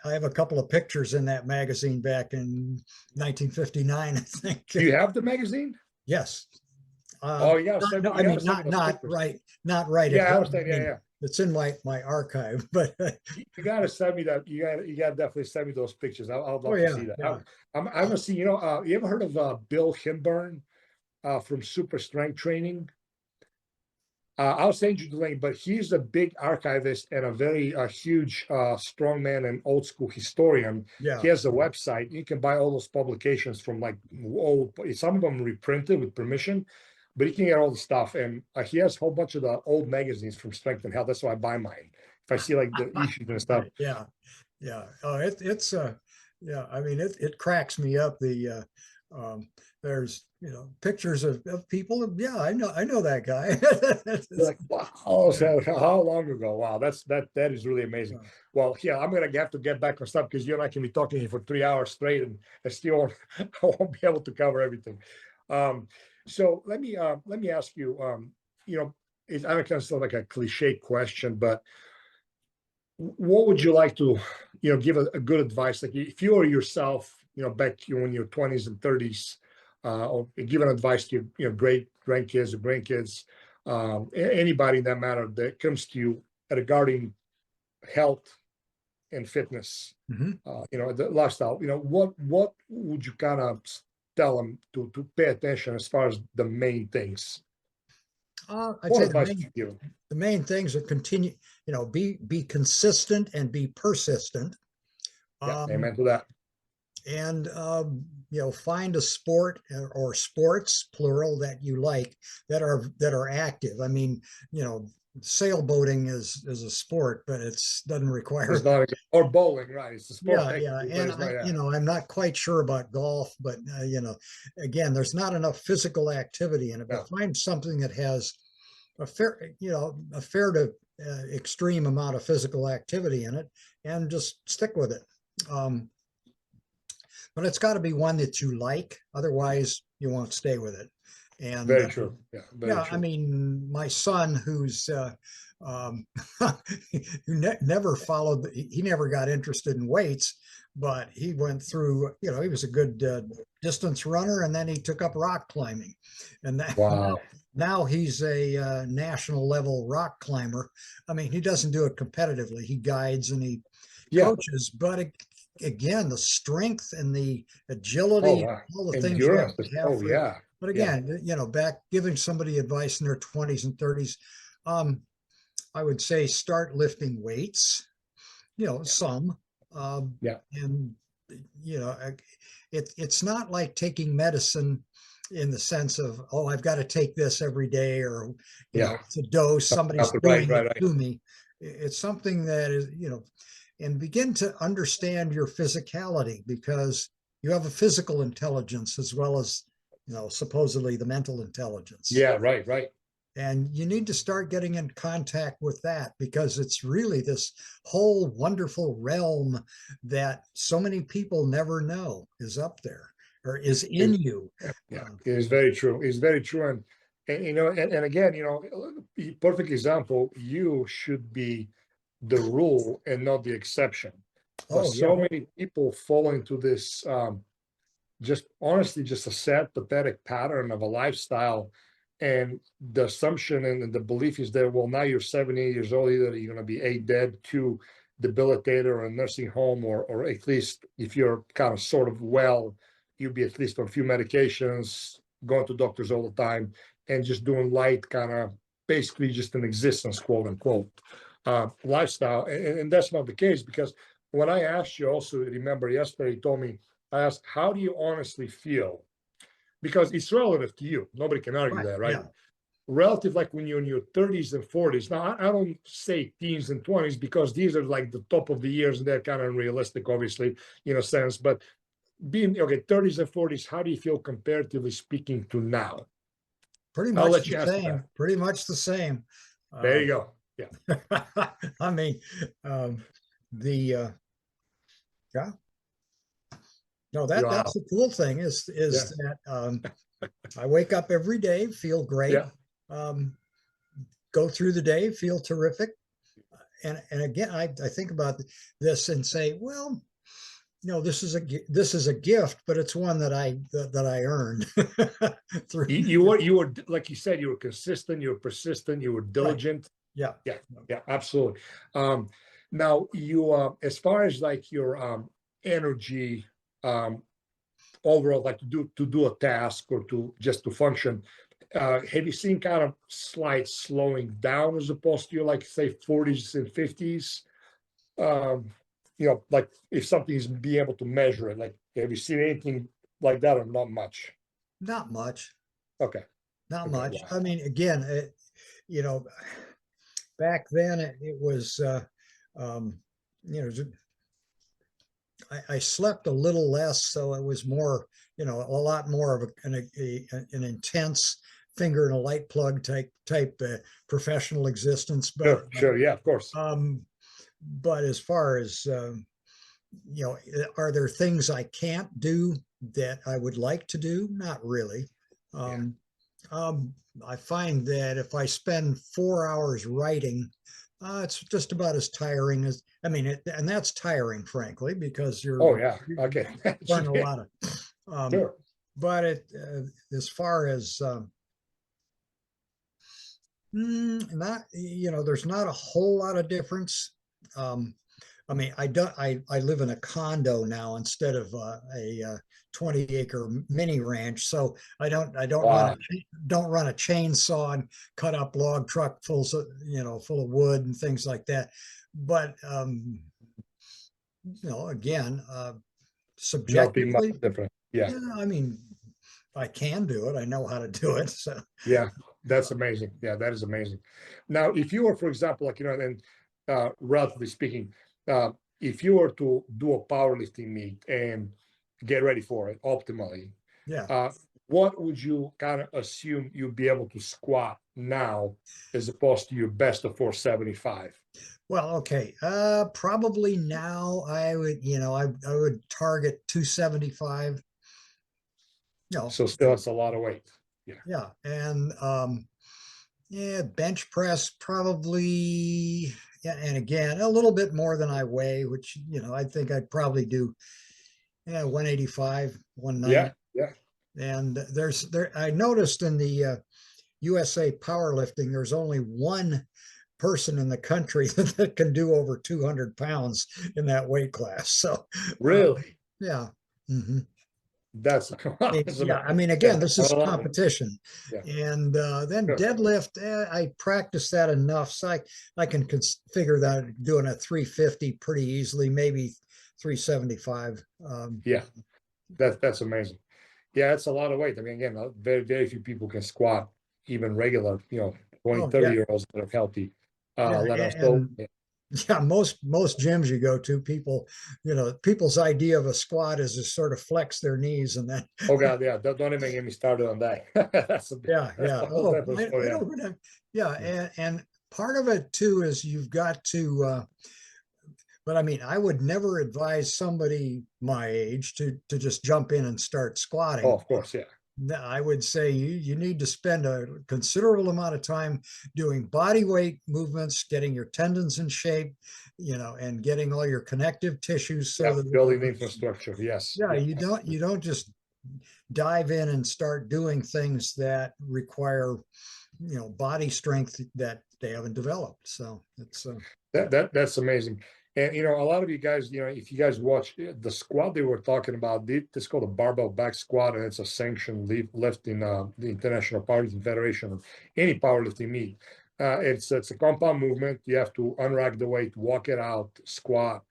have a couple of pictures in that magazine back in 1959, I think. Do you have the magazine? Yes. Oh, you gotta send, No, you I gotta mean send me those pictures. not right at Yeah, I hand. understand. I Yeah, mean, yeah. it's in my archive, but You gotta send me that. You gotta definitely send me those pictures. I'd oh love to yeah, see that. yeah. I'm gonna see. You ever heard of Bill Himburn from Super Strength Training? I'll send you the link, but he's a big archivist and a very huge strongman and old school historian. Yeah. He has a website. You can buy all those publications from like old, some of them reprinted with permission, but you can get all the stuff. And he has a whole bunch of the old magazines from Strength and Health. That's why I buy mine. If I see like the issues and stuff. Yeah, yeah. It's yeah. I mean, it cracks me up. Um, there's pictures of people. Yeah, I know that guy. You're like, wow, so how long ago? Wow, that is really amazing. Yeah. Well, yeah, I'm gonna have to get back on stuff, because you and I can be talking here for 3 hours straight, and I still won't, I won't be able to cover everything. So let me ask you, I know it kind of sounds like a cliche question, but what would you like to, give a good advice? Like, if you were yourself, back when your 20s and 30s, or giving advice to your, great grandkids or grandkids, anybody in that matter that comes to you regarding health and fitness, Mhm. The lifestyle, what would you kind of tell them to pay attention as far as the main things? I'd What say advice would you give them? the main things are continue. Be consistent and be persistent. Yeah, Um, amen to that. and find a sport or sports plural that you like that are active. I mean, sailboating is a sport, but it's doesn't It's require. not, or bowling, right? It's a sport Yeah, yeah. technically, but And it's not. Yeah. I'm not quite sure about golf, but again, there's not enough physical activity in it. No. But find something that has a fair to extreme amount of physical activity in it, and just stick with it. Um, but it's got to be one that you like, otherwise you won't stay with it. And Very true. Yeah, very yeah, I true. mean, my son, who's um, never followed, he never got interested in weights, but he went through, he was a good distance runner, and then he took up rock climbing, and Wow. now he's a national level rock climber. I mean, he doesn't do it competitively. He guides and he Yeah. coaches, but again, the strength and the Oh, agility, wow. all the things you Endurance. have Oh, for. yeah. But Yeah. again, back giving somebody advice in their 20s and 30s, I would say start lifting weights, some, Yeah. and it's not like taking medicine in the sense of, oh, I've got to take this every day, or Yeah. it's a dose, somebody's Right, doing right, it right. to me. It's something that is, and begin to understand your physicality, because you have a physical intelligence as well as supposedly the mental intelligence. Yeah, right, right. And you need to start getting in contact with that, because it's really this whole wonderful realm that so many people never know is up there or is in you. Yeah, it is very true. It's very true. And you know, and again, you know, perfect example, you should be the rule and not the exception. But Oh, yeah. so many people fall into this just honestly just a sad, pathetic pattern of a lifestyle. And the assumption and the belief is that, well, now you're 78 years old, either you're going to be A, dead, two, debilitated, or a nursing home, or at least if you're kind of sort of well, you'll be at least on a few medications, going to doctors all the time, and just doing light kind of basically just an existence, quote unquote, lifestyle. And that's not the case, because when I asked you also, remember yesterday, you told me, I asked, how do you honestly feel? Because it's relative to you. Nobody can argue Right. that, right? Yeah. Relative, like when you're in your 30s and 40s. Now, I don't say teens and 20s because these are like the top of the years and they're kind of unrealistic, obviously, in a sense. But being, okay, 30s and 40s, how do you feel comparatively speaking to now? Pretty I'll much let the you answer that. same. Pretty much the same. There you go. Yeah. I mean, the yeah. No, that's Wow. the cool thing is Yeah. that I wake up every day, feel great, Yeah. um, go through the day, feel terrific, and again, I think about this and say, well, this is a gift, but it's one that I earned through. You were like you said, you were consistent, you were persistent, you were Right. diligent. Yeah. Yeah, absolutely. Now you, as far as like your energy, overall, like to do a task or to just to function, have you seen kind of slight slowing down as opposed to your, like, say, 40s and 50s? You know, like if something is be able to measure it, like have you seen anything like that or not much? Not much. Okay. Not Okay. much. Wow. I mean, again, you know, back then it was, um, you know, I slept a little less, so it was more, a lot more of an intense finger in a light plug type professional existence. Sure. Sure. Yeah. Of course. Um, but as far as are there things I can't do that I would like to do? Not really. Yeah. Um, I find that if I spend 4 hours writing, it's just about as tiring as, I mean, and that's tiring, frankly, because Oh yeah. you Okay. learn a lot of, um, Sure. but as far as, not, there's not a whole lot of difference. Um, I mean, I live in a condo now instead of a 20-acre mini ranch, so I don't Wow. don't run a chainsaw and cut up log truck full of wood and things like that. But again, Not being much subjectively, different. Yeah. yeah, I mean, I can do it. I know how to do it. So Yeah. That's amazing. Yeah, that is amazing. Now, if you were, for example, like, and relatively speaking, uh, if you were to do a powerlifting meet and get ready for it optimally, yeah. uh, what would you kind of assume you'd be able to squat now as opposed to your best of 475? Well, okay. Probably now I would target 275. So still, that's a lot of weight. Yeah. Yeah. And yeah, bench press probably, yeah, and again, a little bit more than I weigh, which, I think I'd probably do 185, 190. Yeah. Yeah. And I noticed in the USA powerlifting, there's only one person in the country that can do over 200 pounds in that weight class. So, Really? yeah. Mm-hmm. That's Yeah, I mean, yeah. again, this is competition, Yeah. and then Sure. deadlift. I practice that enough, so I can figure that doing a 350 pretty easily, maybe 375. Yeah. That's amazing. Yeah, it's a lot of weight. I mean, again, very, very few people can squat, even regular, 20, Oh 30 yeah, year olds that are healthy. yeah, Let us so and yeah. Yeah, most gyms you go to, people, people's idea of a squat is to sort of flex their knees and then Oh God, yeah, don't even get me started on that. That's yeah. a whole Oh, different story. I Yeah. don't, yeah, Yeah. and part of it too is you've got to but I mean, I would never advise somebody my age to just jump in and start Oh, squatting. of course, yeah. I would say you need to spend a considerable amount of time doing body weight movements, getting your tendons in shape, and getting all your connective tissues so Yeah, that building the infrastructure. Yes. yeah, Yeah. you don't just dive in and start doing things that require, body strength that they haven't developed. So it's That's amazing. And a lot of you guys, if you guys watch the squat they were talking about, it's called a barbell back squat, and it's a sanctioned lift in the International Powerlifting Federation, any powerlifting meet. It's a compound movement. You have to unrack the weight, walk it out, squat,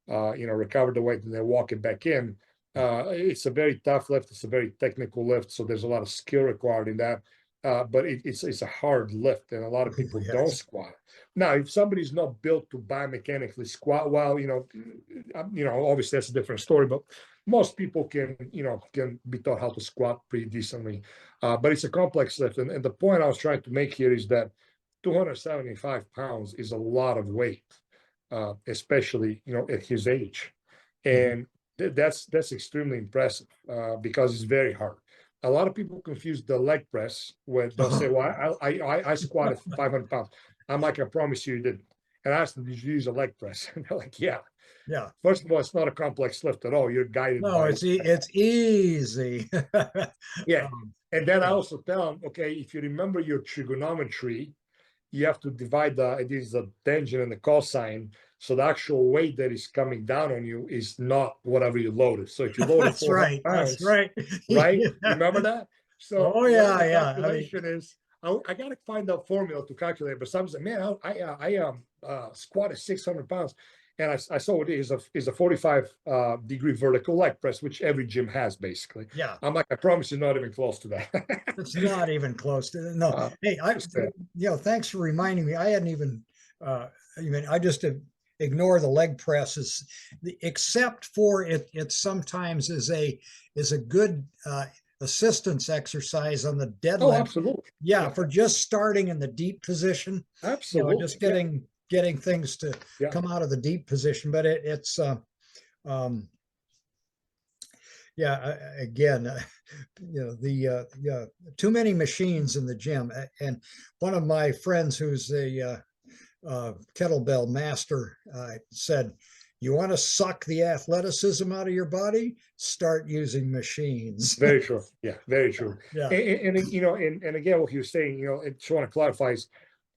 recover the weight, and then walk it back in. It's a very tough lift. It's a very technical lift, so there's a lot of skill required in that. But it's a hard lift, and a lot of people don't yes, squat. Now, if somebody's not built to biomechanically squat well, obviously that's a different story. But most people can be taught how to squat pretty decently. But it's a complex lift, and the point I was trying to make here is that 275 pounds is a lot of weight, especially at his age, and that's extremely impressive because it's very hard. A lot of people confuse the leg press where they'll say, "Well, I squatted 500 pounds." I'm like, "I promise you didn't." And I asked them, "Did you use a leg press?" And they're like, "Yeah." yeah. First of all, it's not a complex lift at all. You're guided No, by it's easy. yeah. Um, And then I yeah, also tell them, okay, if you remember your trigonometry, you have to divide the tangent and the cosine. So the actual weight that is coming down on you is not whatever you loaded. So if you loaded that's 400 right. That's pounds, right. right? Yeah. Remember that? So Oh whatever yeah, the yeah. I mean, calculation is, I got to find that formula to calculate. But some say, man, I squatted 600 pounds. And I saw it is a 45 degree vertical leg press, which every gym has basically. yeah. I'm like, I promise you're not even close to that. It's not even close to no. uh, Hey, just, thanks for reminding me. I hadn't even I just ignore the leg presses, except for it sometimes is a good assistance exercise on the oh, deadlift. absolutely. Yeah, Yeah, for just starting in the deep position, absolutely. just Yeah, getting things to yeah. come out of the deep position. But it's um, yeah, again, too many machines in the gym. And one of my friends who's a kettlebell master said, "You want to suck the athleticism out of your body? Start using machines." Very true. Yeah, very true. Yeah. And again, what you're saying, I just want to clarify is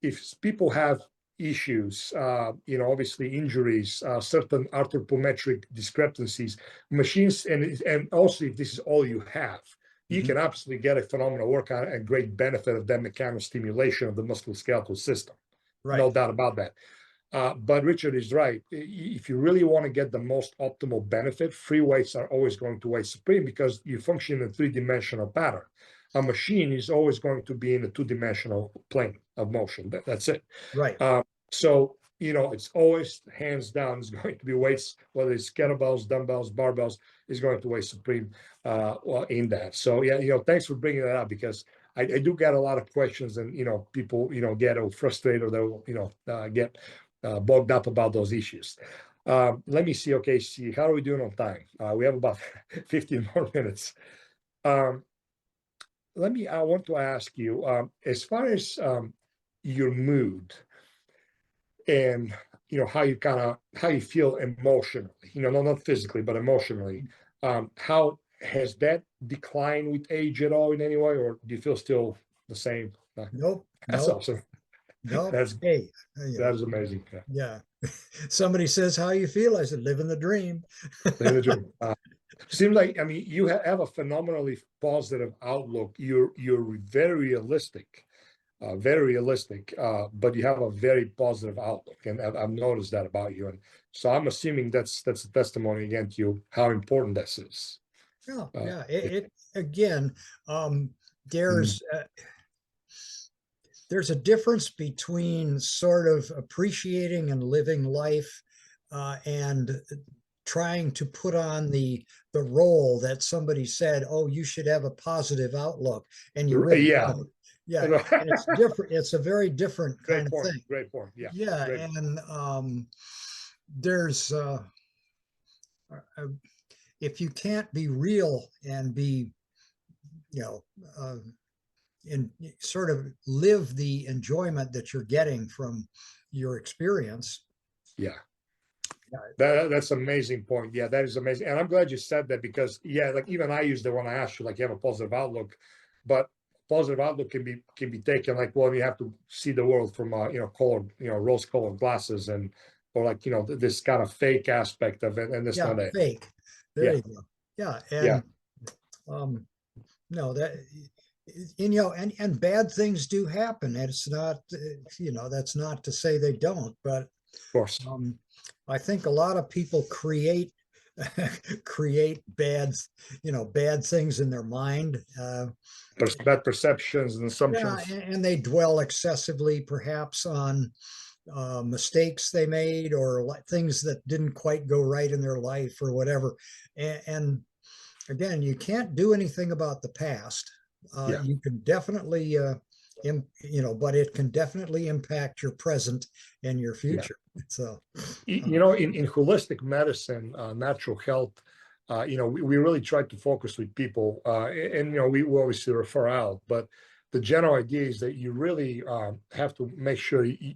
if people have issues, obviously injuries, certain anthropometric discrepancies, machines, and also if this is all you have, you Mhm. can absolutely get a phenomenal workout and great benefit of that mechanical stimulation of the musculoskeletal system. No Right. doubt about that. But Richard is right. If you really want to get the most optimal benefit, free weights are always going to weigh supreme because you function in a three-dimensional pattern. A machine is always going to be in a two-dimensional plane of motion. That's it. Right. So, it's always hands down is going to be weights, whether it's kettlebells, dumbbells, barbells, is going to weigh supreme in that. So, yeah, thanks for bringing that up because I do get a lot of questions and, people, get frustrated or they'll, get bogged up about those issues. Let me see. Okay, see, how are we doing on time? We have about 15 more minutes. Um, I want to ask you, as far as your mood and how you feel emotionally, not physically, but emotionally, how has that declined with age at all in any way, or do you feel still the same? Nope. That's Nope. awesome. Nope. That's Hey, that is amazing. Yeah. yeah. Somebody says, "How you feel?" I said, "Living the dream." Living the dream. Seems like you have a phenomenally positive outlook. You're very realistic, but you have a very positive outlook, and I've noticed that about you. And so I'm assuming that's a testimony again to you how important this is. Yeah. Uh, Yeah. it- It again, mm, there's there's a difference between sort of appreciating and living life and trying to put on the role that somebody said, oh, you should have a positive outlook, and you really Yeah. don't. Yeah, and it's different. It's a very different kind of thing. Great point. Yeah. Yeah, Great. and there's if you can't be real and be, you know, and sort of live the enjoyment that you're getting from your experience. Yeah. That's an amazing point. Yeah, that is amazing. And I'm glad you said that because, yeah, like even I use the one I asked you, like you have a positive outlook, but positive outlook can be taken like, well, you have to see the world from colored, rose colored glasses and or like, this kind of fake aspect of it. And this not it. Fake. There you go. Yeah. And no, that and bad things do happen. It's not, that's not to say they don't, but of course. I think a lot of people create bad things in their mind. Bad perceptions and assumptions. Yeah, and they dwell excessively perhaps on mistakes they made or things that didn't quite go right in their life or whatever. And again, you can't do anything about the past. You can definitely, but it can definitely impact your present and your future. So, in holistic medicine, natural health, we really try to focus with people, and we obviously refer out, but the general idea is that you really have to make sure you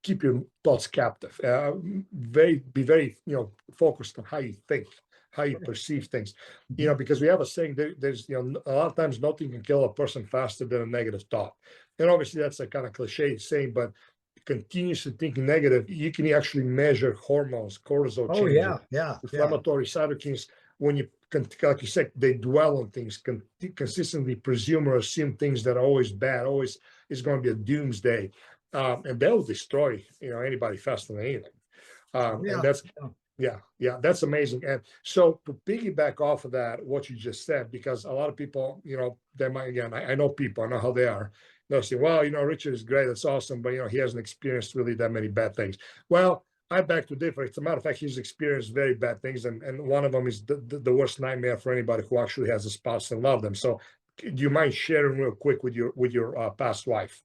keep your thoughts captive. Be very focused on how you think, how you perceive things. Because we have a saying there's a lot of times nothing can kill a person faster than a negative thought. And obviously that's a kind of cliche saying, but continuously thinking negative, you can actually measure hormones, cortisol changes, inflammatory cytokines. When you, like you said, they dwell on things, consistently presume or assume things that are always bad, always is going to be a doomsday, and they'll destroy anybody faster than anything. And that's that's amazing. And so to piggyback off of that, what you just said, because a lot of people, they might, again, I know people, I know how they are. They'll say, well, Richard is great, that's awesome, but he hasn't experienced really that many bad things. Well, I beg to differ. As a matter of fact, he's experienced very bad things, and one of them is the worst nightmare for anybody who actually has a spouse and love them. So do you mind sharing real quick with your past wife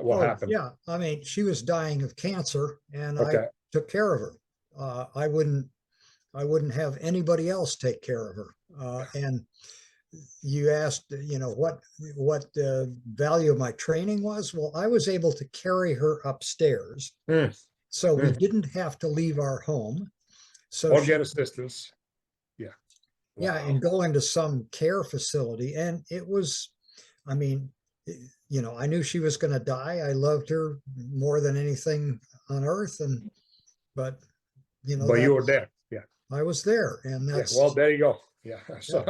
what happened? Yeah, I mean, she was dying of cancer, and I took care of her. I wouldn't have anybody else take care of her. And you asked, what the value of my training was. Well, I was able to carry her upstairs, so we didn't have to leave our home. So or get assistance. And going to some care facility, and it was, I mean, I knew she was going to die. I loved her more than anything on earth, but you were there. I was there, and that's well, there you go. So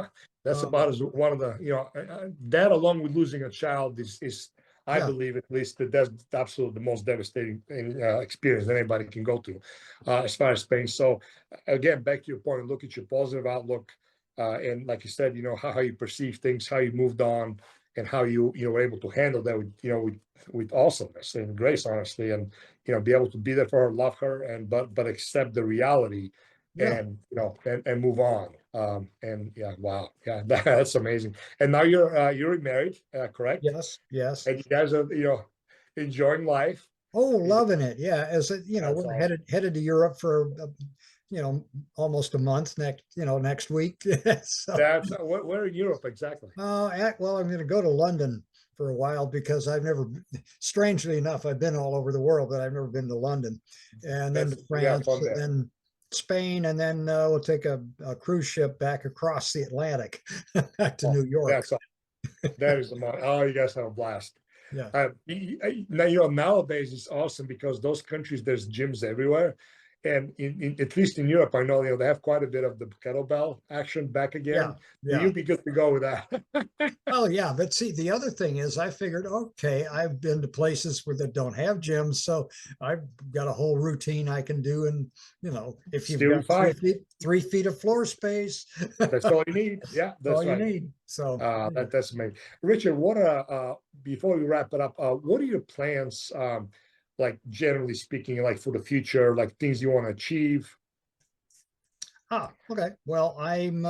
that's about as one of the that along with losing a child is I believe at least that's absolutely the most devastating experience that anybody can go through as far as pain. So again, back to your point, look at your positive outlook, and like you said, how you perceive things, how you moved on, and how you were able to handle that with awesomeness and grace, honestly, and be able to be there for her, love her, and but accept the reality. And and move on. Wow, that's amazing. And now you're married, correct? Yes. And you guys are enjoying life. Oh, loving it. Yeah, as we're awesome. headed to Europe for almost a month next week. So, that's where in Europe exactly? Well, I'm going to go to London for a while because strangely enough, I've been all over the world, but I've never been to London, and then to France, and then Spain, and then we'll take a cruise ship back across the Atlantic back to New York. That is the money. Oh, you guys have a blast. Now, nowadays it's awesome because those countries, there's gyms everywhere. And at least in Europe, I know, they have quite a bit of the kettlebell action back again. Yeah. You'd be good to go with that. Well, yeah, but see, the other thing is, I figured, okay, I've been to places where they don't have gyms, so I've got a whole routine I can do, and if you've Still got three fine. feet, 3 feet of floor space, That's all you need. Yeah, that's that's all you right. need. So That's amazing. Richard, before we wrap it up, what are your plans, like generally speaking, like for the future, like things you want to achieve? Okay. Well, I'm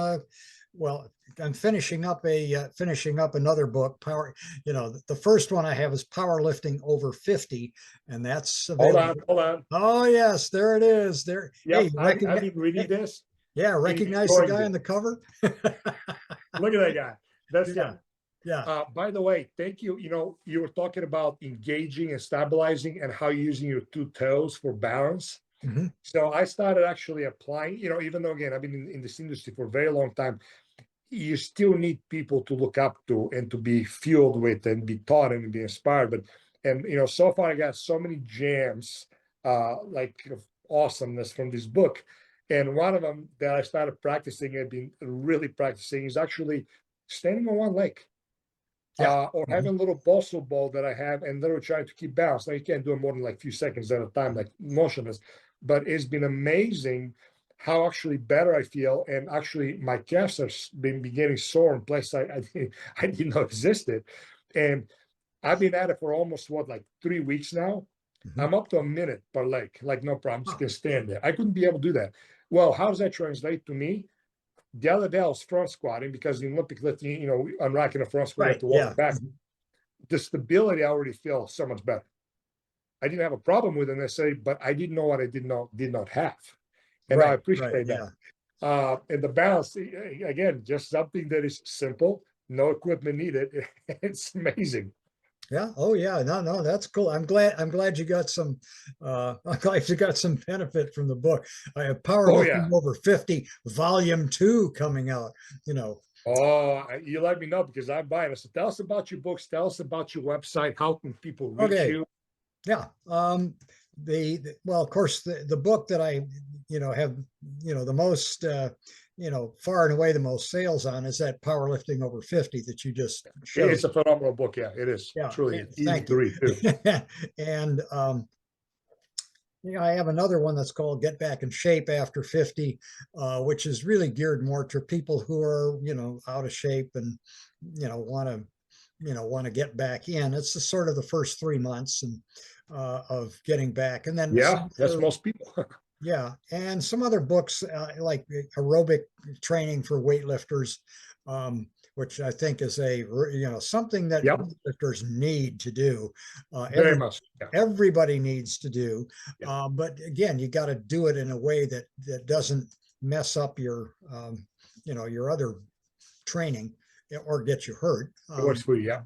finishing up another book. The first one I have is Powerlifting Over 50, and that's Hold available. on, hold on. Oh yes, there it is. There. Yep, Hey, I've been reading this. yeah, recognize the guy on the cover. Look at that guy. That's Yeah. him. Yeah. By the way, thank you. You were talking about engaging and stabilizing and how you're using your two toes for balance. Mhm. So I started actually applying, even though, again, I've been in this industry for a very long time, you still need people to look up to and to be fueled with and be taught and be inspired. And so far I got so many gems, like of awesomeness from this book. And one of them that I started practicing and been really practicing is actually standing on one leg. Yeah. Or having a little muscle ball that I have, and literally trying to keep balance. Now you can't do it more than like a few seconds at a time, like motionless. But it's been amazing how actually better I feel, and actually my calves have been getting sore in places I didn't know existed. And I've been at it for almost like 3 weeks now. Mhm. I'm up to a minute per leg, like no problem. I'm just Huh. gonna stand there. I couldn't be able to do that. Well, how does that translate to me? The other day I was front squatting because in Olympic lifting, unracking a front squat, you have Right. to walk Yeah. it back. The stability I already feel so much better. I didn't have a problem with it necessarily, but I didn't know what I did not have. And I Right. appreciate Yeah. that. And the balance, again, just something that is simple, no equipment needed. It's amazing. Yeah. Oh yeah. No, that's cool. I'm glad you got some I'm glad you got some benefit from the book. I have Oh, yeah. Powerlifting Over 50 Volume 2 coming out. Oh, you let me know because I'm buying it. So tell us about your books. Tell us about your website. How can people reach Okay. you? Yeah. Well, of course, the book that I have the most far and away the most sales on is that Powerlifting Over 50 that you just showed. It's a phenomenal book. Yeah, it is. Yeah. Truly, it's easy Thank to you. read too. And I have another one that's called Get Back in Shape After 50, which is really geared more to people who are, out of shape and, want to get back in. It's the sort of the first 3 months and of getting back. And then Yeah, that's most people. yeah, and some other books like aerobic training for weightlifters, which I think is something that Yep, weightlifters need to do. very much. Yeah. Everybody needs to do, Yeah. but again, you got to do it in a way that doesn't mess up your your other training or get you hurt. It works for you. Yeah.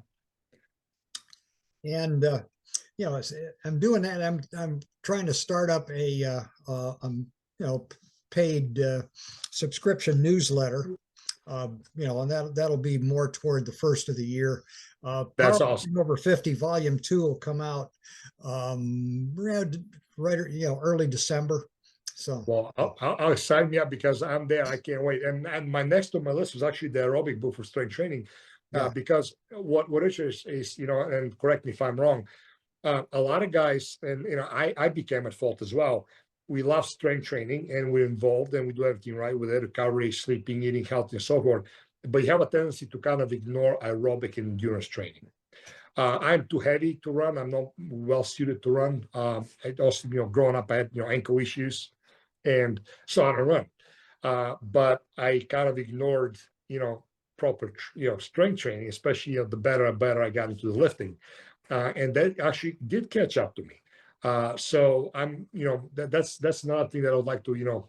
And I'm doing that. I'm trying to start up a paid subscription newsletter. And that'll be more toward the first of the year. That's awesome. Powerlifting Over 50 Volume 2 will come out early December. So Well, I'll sign me up because I'm there. I can't wait. And my next on my list was actually the aerobic book for strength training, yeah, because what Richard is, and correct me if I'm wrong. A lot of guys, and I became at fault as well. We love strength training and we're involved and we do everything right with it, recovery, sleeping, eating healthy, and so forth. But you have a tendency to kind of ignore aerobic and endurance training. I'm too heavy to run. I'm not well suited to run. I also, growing up, I had ankle issues, and so I don't run. But I kind of ignored proper strength training, especially the better and better I got into the lifting. And that actually did catch up to me. So I'm, that's another thing that I would like to,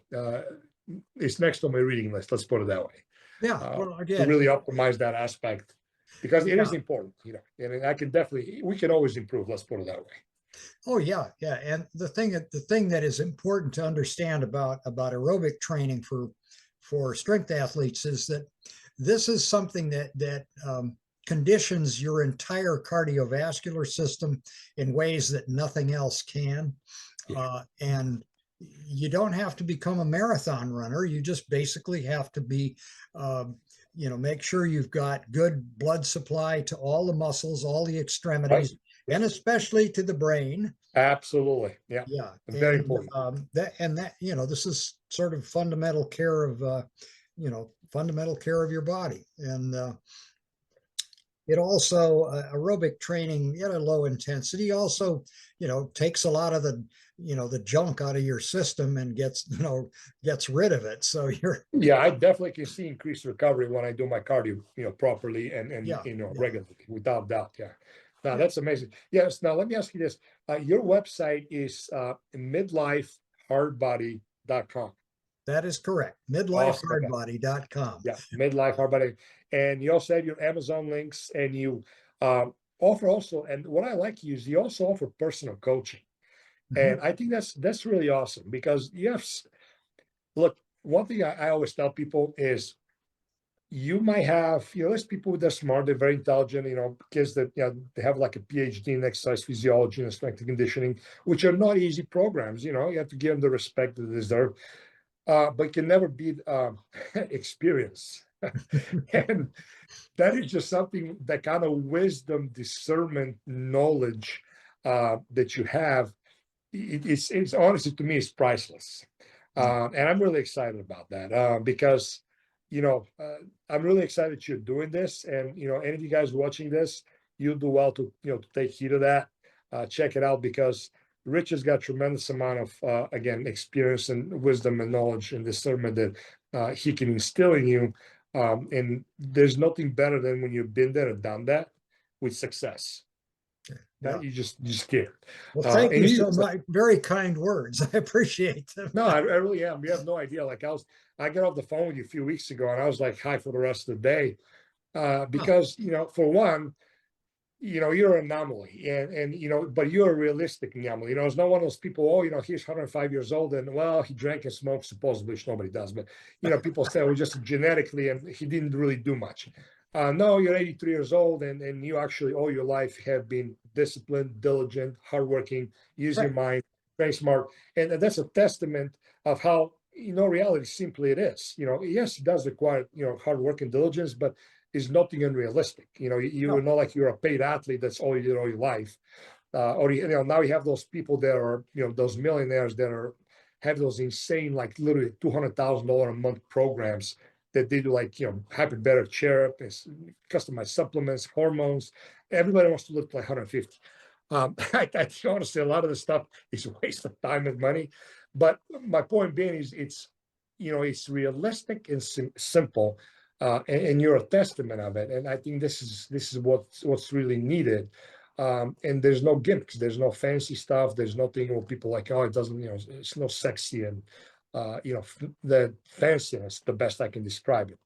it's next on my reading list. Let's put it that way. yeah. Well, To again, really optimize that aspect because it yeah. is important, and we can always improve. Let's put it that way. Oh yeah, yeah. And the thing that is important to understand about aerobic training for strength athletes is that this is something that conditions your entire cardiovascular system in ways that nothing else can. Yeah. And you don't have to become a marathon runner. You just basically have to be, make sure you've got good blood supply to all the muscles, all the Right? extremities, Yeah, and especially to the brain. absolutely. Yeah, Yeah, very and important. this is sort of fundamental care of fundamental care of your body, and it also aerobic training at a low intensity also takes a lot of the junk out of your system and gets rid of it. So you're Yeah, I definitely can see increased recovery when I do my cardio, properly and yeah, yeah, regularly, without doubt. Yeah. Now yeah. that's amazing. Yes. Now let me ask you this. Your website is midlifehardbody.com. That is correct. Awesome. Okay. Midlifehardbody.com. Yeah, midlife hardbody. And you also have your Amazon links, and you offer also, and what I like is you also offer personal coaching. Mhm. And I think that's really awesome because look, one thing I always tell people is you might have, there's people that are smart, they're very intelligent, kids that, they have like a PhD in exercise physiology and strength and conditioning, which are not easy programs. You have to give them the respect that they deserve, but can never beat experience. And that is just something, that kind of wisdom, discernment, knowledge that you have. It's honestly, to me, it's priceless. And I'm really excited about that because, I'm really excited that you're doing this. And, any of you guys watching this, you'll do well to, to take heed of that. Check it out because Rich has got tremendous amount of, again, experience and wisdom and knowledge and discernment that he can instill in you. And there's nothing better than when you've been there and done that with success. Yeah. That you just can't. Well, thank And you you, so much. Very kind words. I appreciate them. no, I really am. You have no idea. Like I got off the phone with you a few weeks ago, and I was like high for the rest of the day, Oh, because for one, you're an anomaly, and but you're a realistic anomaly. It's not one of those people. Oh, he's 105 years old, and well, he drank and smoked supposedly, which nobody does. But people say, well, just genetically, and he didn't really do much. No, you're 83 years old, and you actually all your life have been disciplined, diligent, hardworking, use your right. mind, very smart, and that's a testament of how reality simply it is. Yes, it does require hard work and diligence, but is nothing unrealistic. You're No, not like you're a paid athlete that's all you did all your life, or now you have those people that are those millionaires that have those insane, like literally $200,000 a month programs that they do, like happy better chair, customized supplements, hormones. Everybody wants to look like 150. I honestly, a lot of the stuff is a waste of time and money. But my point being is, it's realistic and simple, and you're a testament of it. And I think this is what's really needed. And there's no gimmicks, there's no fancy stuff, there's nothing where people like, oh, it doesn't, it's no sexy and the fanciness, the best I can describe it.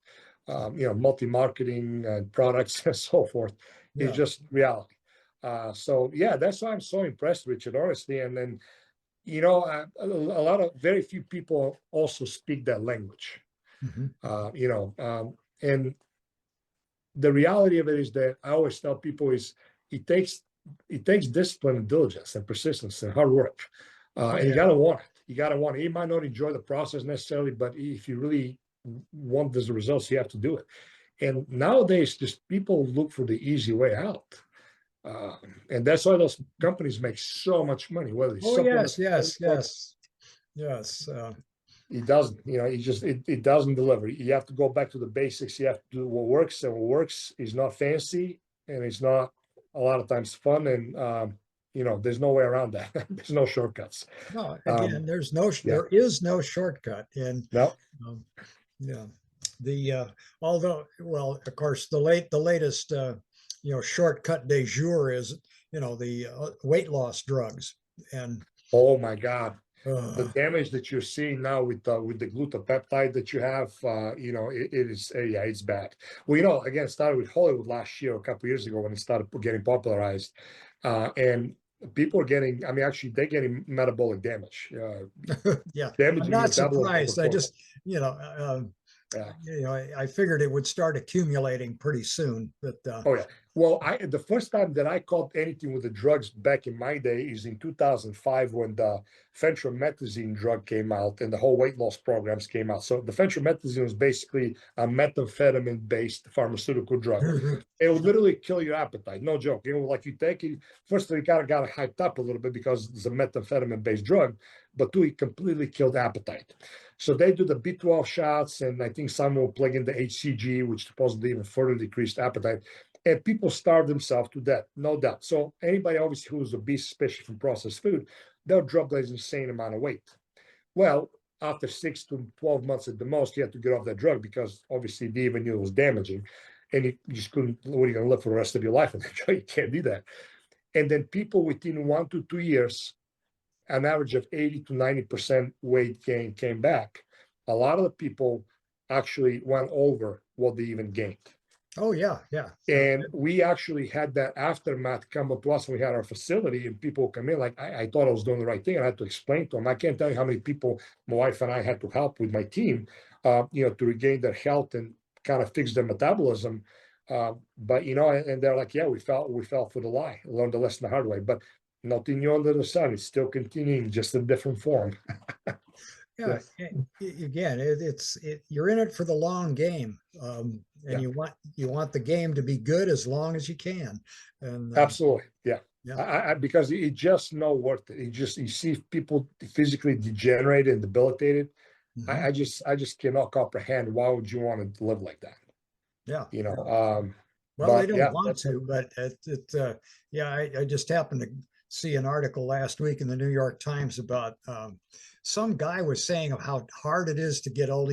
Multi-marketing and products and so forth is yeah. just reality. So yeah, that's why I'm so impressed, Richard, honestly. And then, a lot of very few people also speak that language. Mhm. And the reality of it is that I always tell people is it takes discipline and diligence and persistence and hard work. Oh, And you yeah. gotta want it. You gotta want it. You might not enjoy the process necessarily, but if you really want the results, you have to do it. And nowadays, just people look for the easy way out. And that's why those companies make so much money, whether it's Oh, yes, supplements, yes, yes, yes. it doesn't, it doesn't deliver. You have to go back to the basics. You have to do what works, and what works is not fancy, and it's not a lot of times fun. And there's no way around that. There's no shortcuts. No, Um, again, yeah, there is no shortcut. And no, um, yeah, although, well, of course, the latest shortcut de jour is the weight loss drugs. And oh my God, the uh, damage that you're seeing now with the glutapeptide that you have, it is, yeah, it's bad. Well, again, it started with Hollywood last year, a couple of years ago, when it started getting popularized, and people are getting, I mean, actually, they're getting metabolic damage, yeah, I'm damaging your not metabolic surprised. I performance. just you know uh, Yeah. I figured it would start accumulating pretty soon. But Oh yeah. Well, the first time that I caught anything with the drugs back in my day is in 2005 when the fentramethazine drug came out and the whole weight loss programs came out. So the fentramethazine was basically a methamphetamine-based pharmaceutical drug. It will literally kill your appetite, no joke. Like you take it, first of all, you got hyped up a little bit because it's a methamphetamine-based drug, but two, it completely killed appetite. So they do the B12 shots, and I think some will plug in the HCG, which supposedly even further decreased appetite. And people starve themselves to death, no doubt. So anybody obviously who's obese, especially from processed food, they'll drop an insane amount of weight. Well, after 6 to 12 months at the most, you have to get off that drug because obviously they even knew it was damaging. And you just couldn't, what are you going to live for the rest of your life on that drug? You can't do that. And then people within 1 to 2 years, an average of 80 to 90% weight gain came back. A lot of the people actually went over what they even gained. Oh, yeah, yeah. And we actually had that aftermath come up to us when we had our facility, and people come in like, I thought I was doing the right thing. And I had to explain to them. I can't tell you how many people my wife and I had to help with my team, to regain their health and kind of fix their metabolism. But, and they're like, yeah, we fell for the lie, learned the lesson the hard way. But nothing new under the sun. It's still continuing, just in different form. Yeah, again, you're in it for the long game, and you want the game to be good as long as you can. And absolutely, yeah. Yeah. Because it's just not worth it. You see people physically degenerate and debilitated. I just cannot comprehend why would you want to live like that. Yeah. Well, they don't want to, but I just happened to see an article last week in the New York Times about some guy was saying of how hard it is to get old.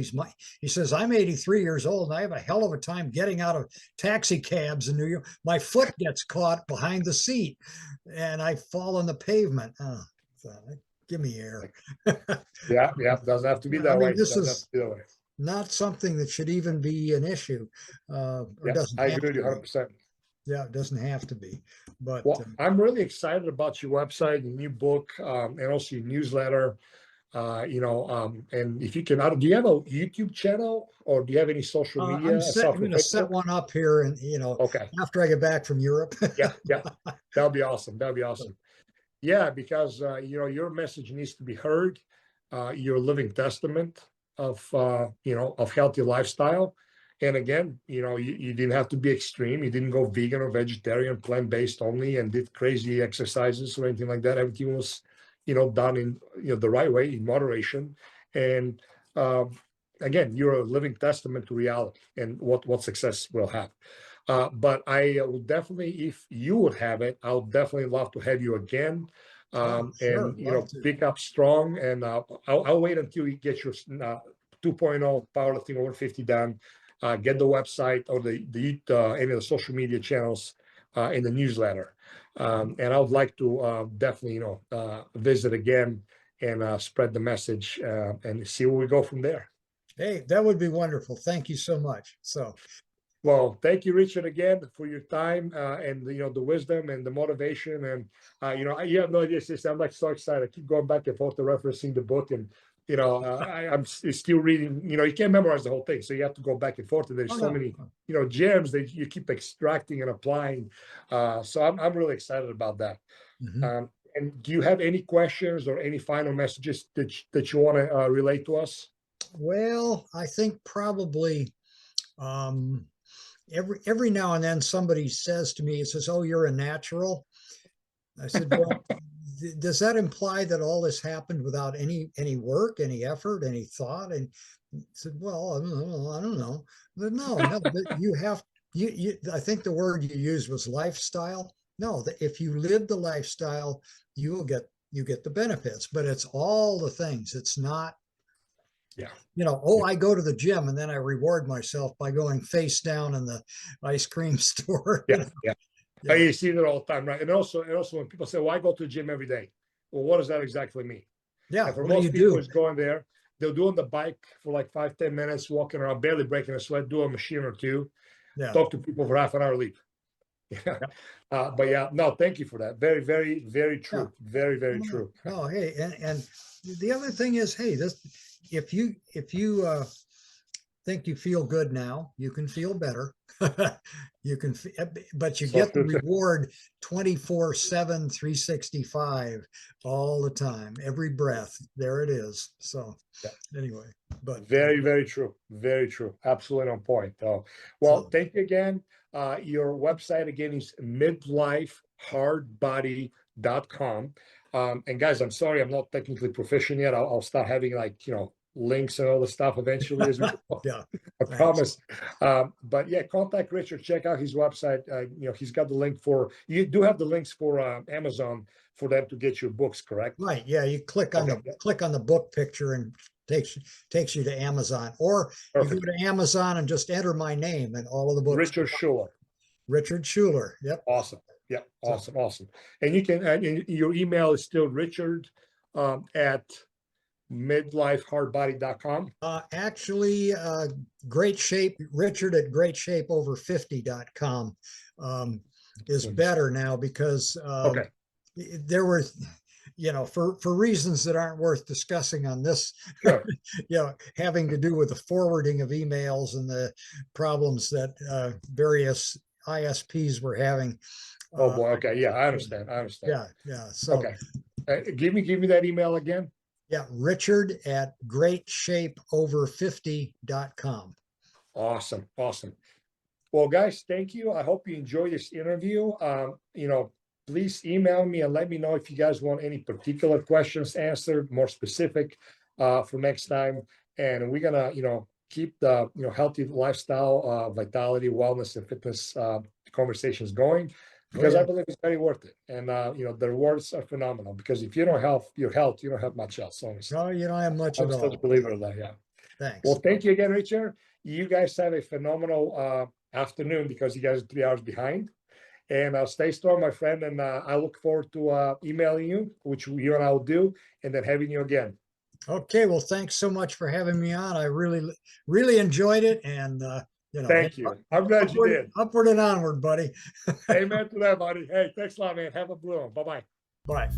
He says, I'm 83 years old and I have a hell of a time getting out of taxi cabs in New York. My foot gets caught behind the seat and I fall on the pavement. Give me air. Yeah. Doesn't have to be that way. This is not something that should even be an issue. Yes, I agree with you 100%. Yeah, it doesn't have to be. But I'm really excited about your website, your new book, and also your newsletter. And if you can, do you have a YouTube channel or do you have any social media? I'm going to set one up here, and okay, after I get back from Europe. yeah, that'll be awesome. Yeah, because your message needs to be heard. You're a living testament of healthy lifestyle. And again, you didn't have to be extreme. You didn't go vegan or vegetarian, plant-based only, and did crazy exercises or anything like that. Everything was, done in the right way, in moderation. And again, you're a living testament to reality and what success will have. But I would definitely, if you would have it, I would definitely love to have you again. Sure, pick up strong. And I'll wait until you get your 2.0 powerlifting over 50 done. Get the website or any of the social media channels in the newsletter. And I would like to definitely, visit again and spread the message and see where we go from there. Hey, that would be wonderful. Thank you so much. Well, thank you, Richard, again for your time and the wisdom and the motivation. And you have no idea, sister. I'm like so excited. I keep going back and forth to referencing the book, and I'm still reading. You can't memorize the whole thing, so you have to go back and forth. And there's many gems that you keep extracting and applying. So I'm really excited about that. Mm-hmm. And do you have any questions or any final messages that you want to relate to us? Well, I think probably. Every now and then somebody says to me, it says, "Oh, you're a natural." I said, "Well, does that imply that all this happened without any work, any effort, any thought?" And I said, "Well, I don't know." But no, you have you. I think the word you used was lifestyle. No, if you live the lifestyle, you get the benefits. But it's all the things. It's not. Yeah. I go to the gym and then I reward myself by going face down in the ice cream store. Yeah. You see that all the time, right? And also when people say, "Well, I go to the gym every day," well, what does that exactly mean? Yeah. And for most people, it's going there. They'll do on the bike for like 5-10 minutes, walking around, barely breaking a sweat, do a machine or two, talk to people for half an hour, leave. But no, thank you for that. Very, very, very true. Very, very true. No, hey, and the other thing is, hey, if you think you feel good now, you can feel better. You can, but you So get the reward 24/7, 365 all the time, every breath. There it is. So yeah. anyway, but Very, very true. Very true. Absolutely on point. Well, so, thank you again. Your website again is midlifehardbody.com. And guys, I'm sorry, I'm not technically proficient yet. I'll start having links and all the stuff eventually as we go. yeah, I thanks. promise. But yeah, contact Richard, check out his website. He's got the link you do have the links for Amazon for them to get your books, correct? Right. Yeah. You click on the book picture and takes you to Amazon, or Perfect. you go to Amazon and just enter my name and all of the books. Richard Schuller. Richard Schuller. Yep. Awesome. Yeah. Awesome. Awesome. And you can, and your email is still Richard at midlifehardbody.com. Actually, great shape, Richard at greatshapeover50.com is better now, because Okay. there were, for reasons that aren't worth discussing on this, Sure. having to do with the forwarding of emails and the problems that various ISPs were having. Oh boy. Okay. Yeah, I understand. Yeah. So okay. Give me that email again. Yeah, Richard at greatshapeover50.com. Awesome. Awesome. Well, guys, thank you. I hope you enjoy this interview. Please email me and let me know if you guys want any particular questions answered, more specific for next time. And we're gonna, keep the healthy lifestyle, vitality, wellness, and fitness conversations going, because I believe it's very worth it. And the rewards are phenomenal, because if you don't have your health, you don't have much else. Honestly. No, you don't have much at all. I'm such a believer in that. Yeah. Thanks. Well, thank you again, Richard. You guys have a phenomenal afternoon, because you guys are 3 hours behind. And stay strong, my friend. And I look forward to emailing you, which you and I will do, and then having you again. Okay. Well, thanks so much for having me on. I really, really enjoyed it. And, thank you. I'm glad you did. Upward and onward, buddy. Amen to that, buddy. Hey, thanks a lot, man. Have a blue one. Bye-bye. Bye.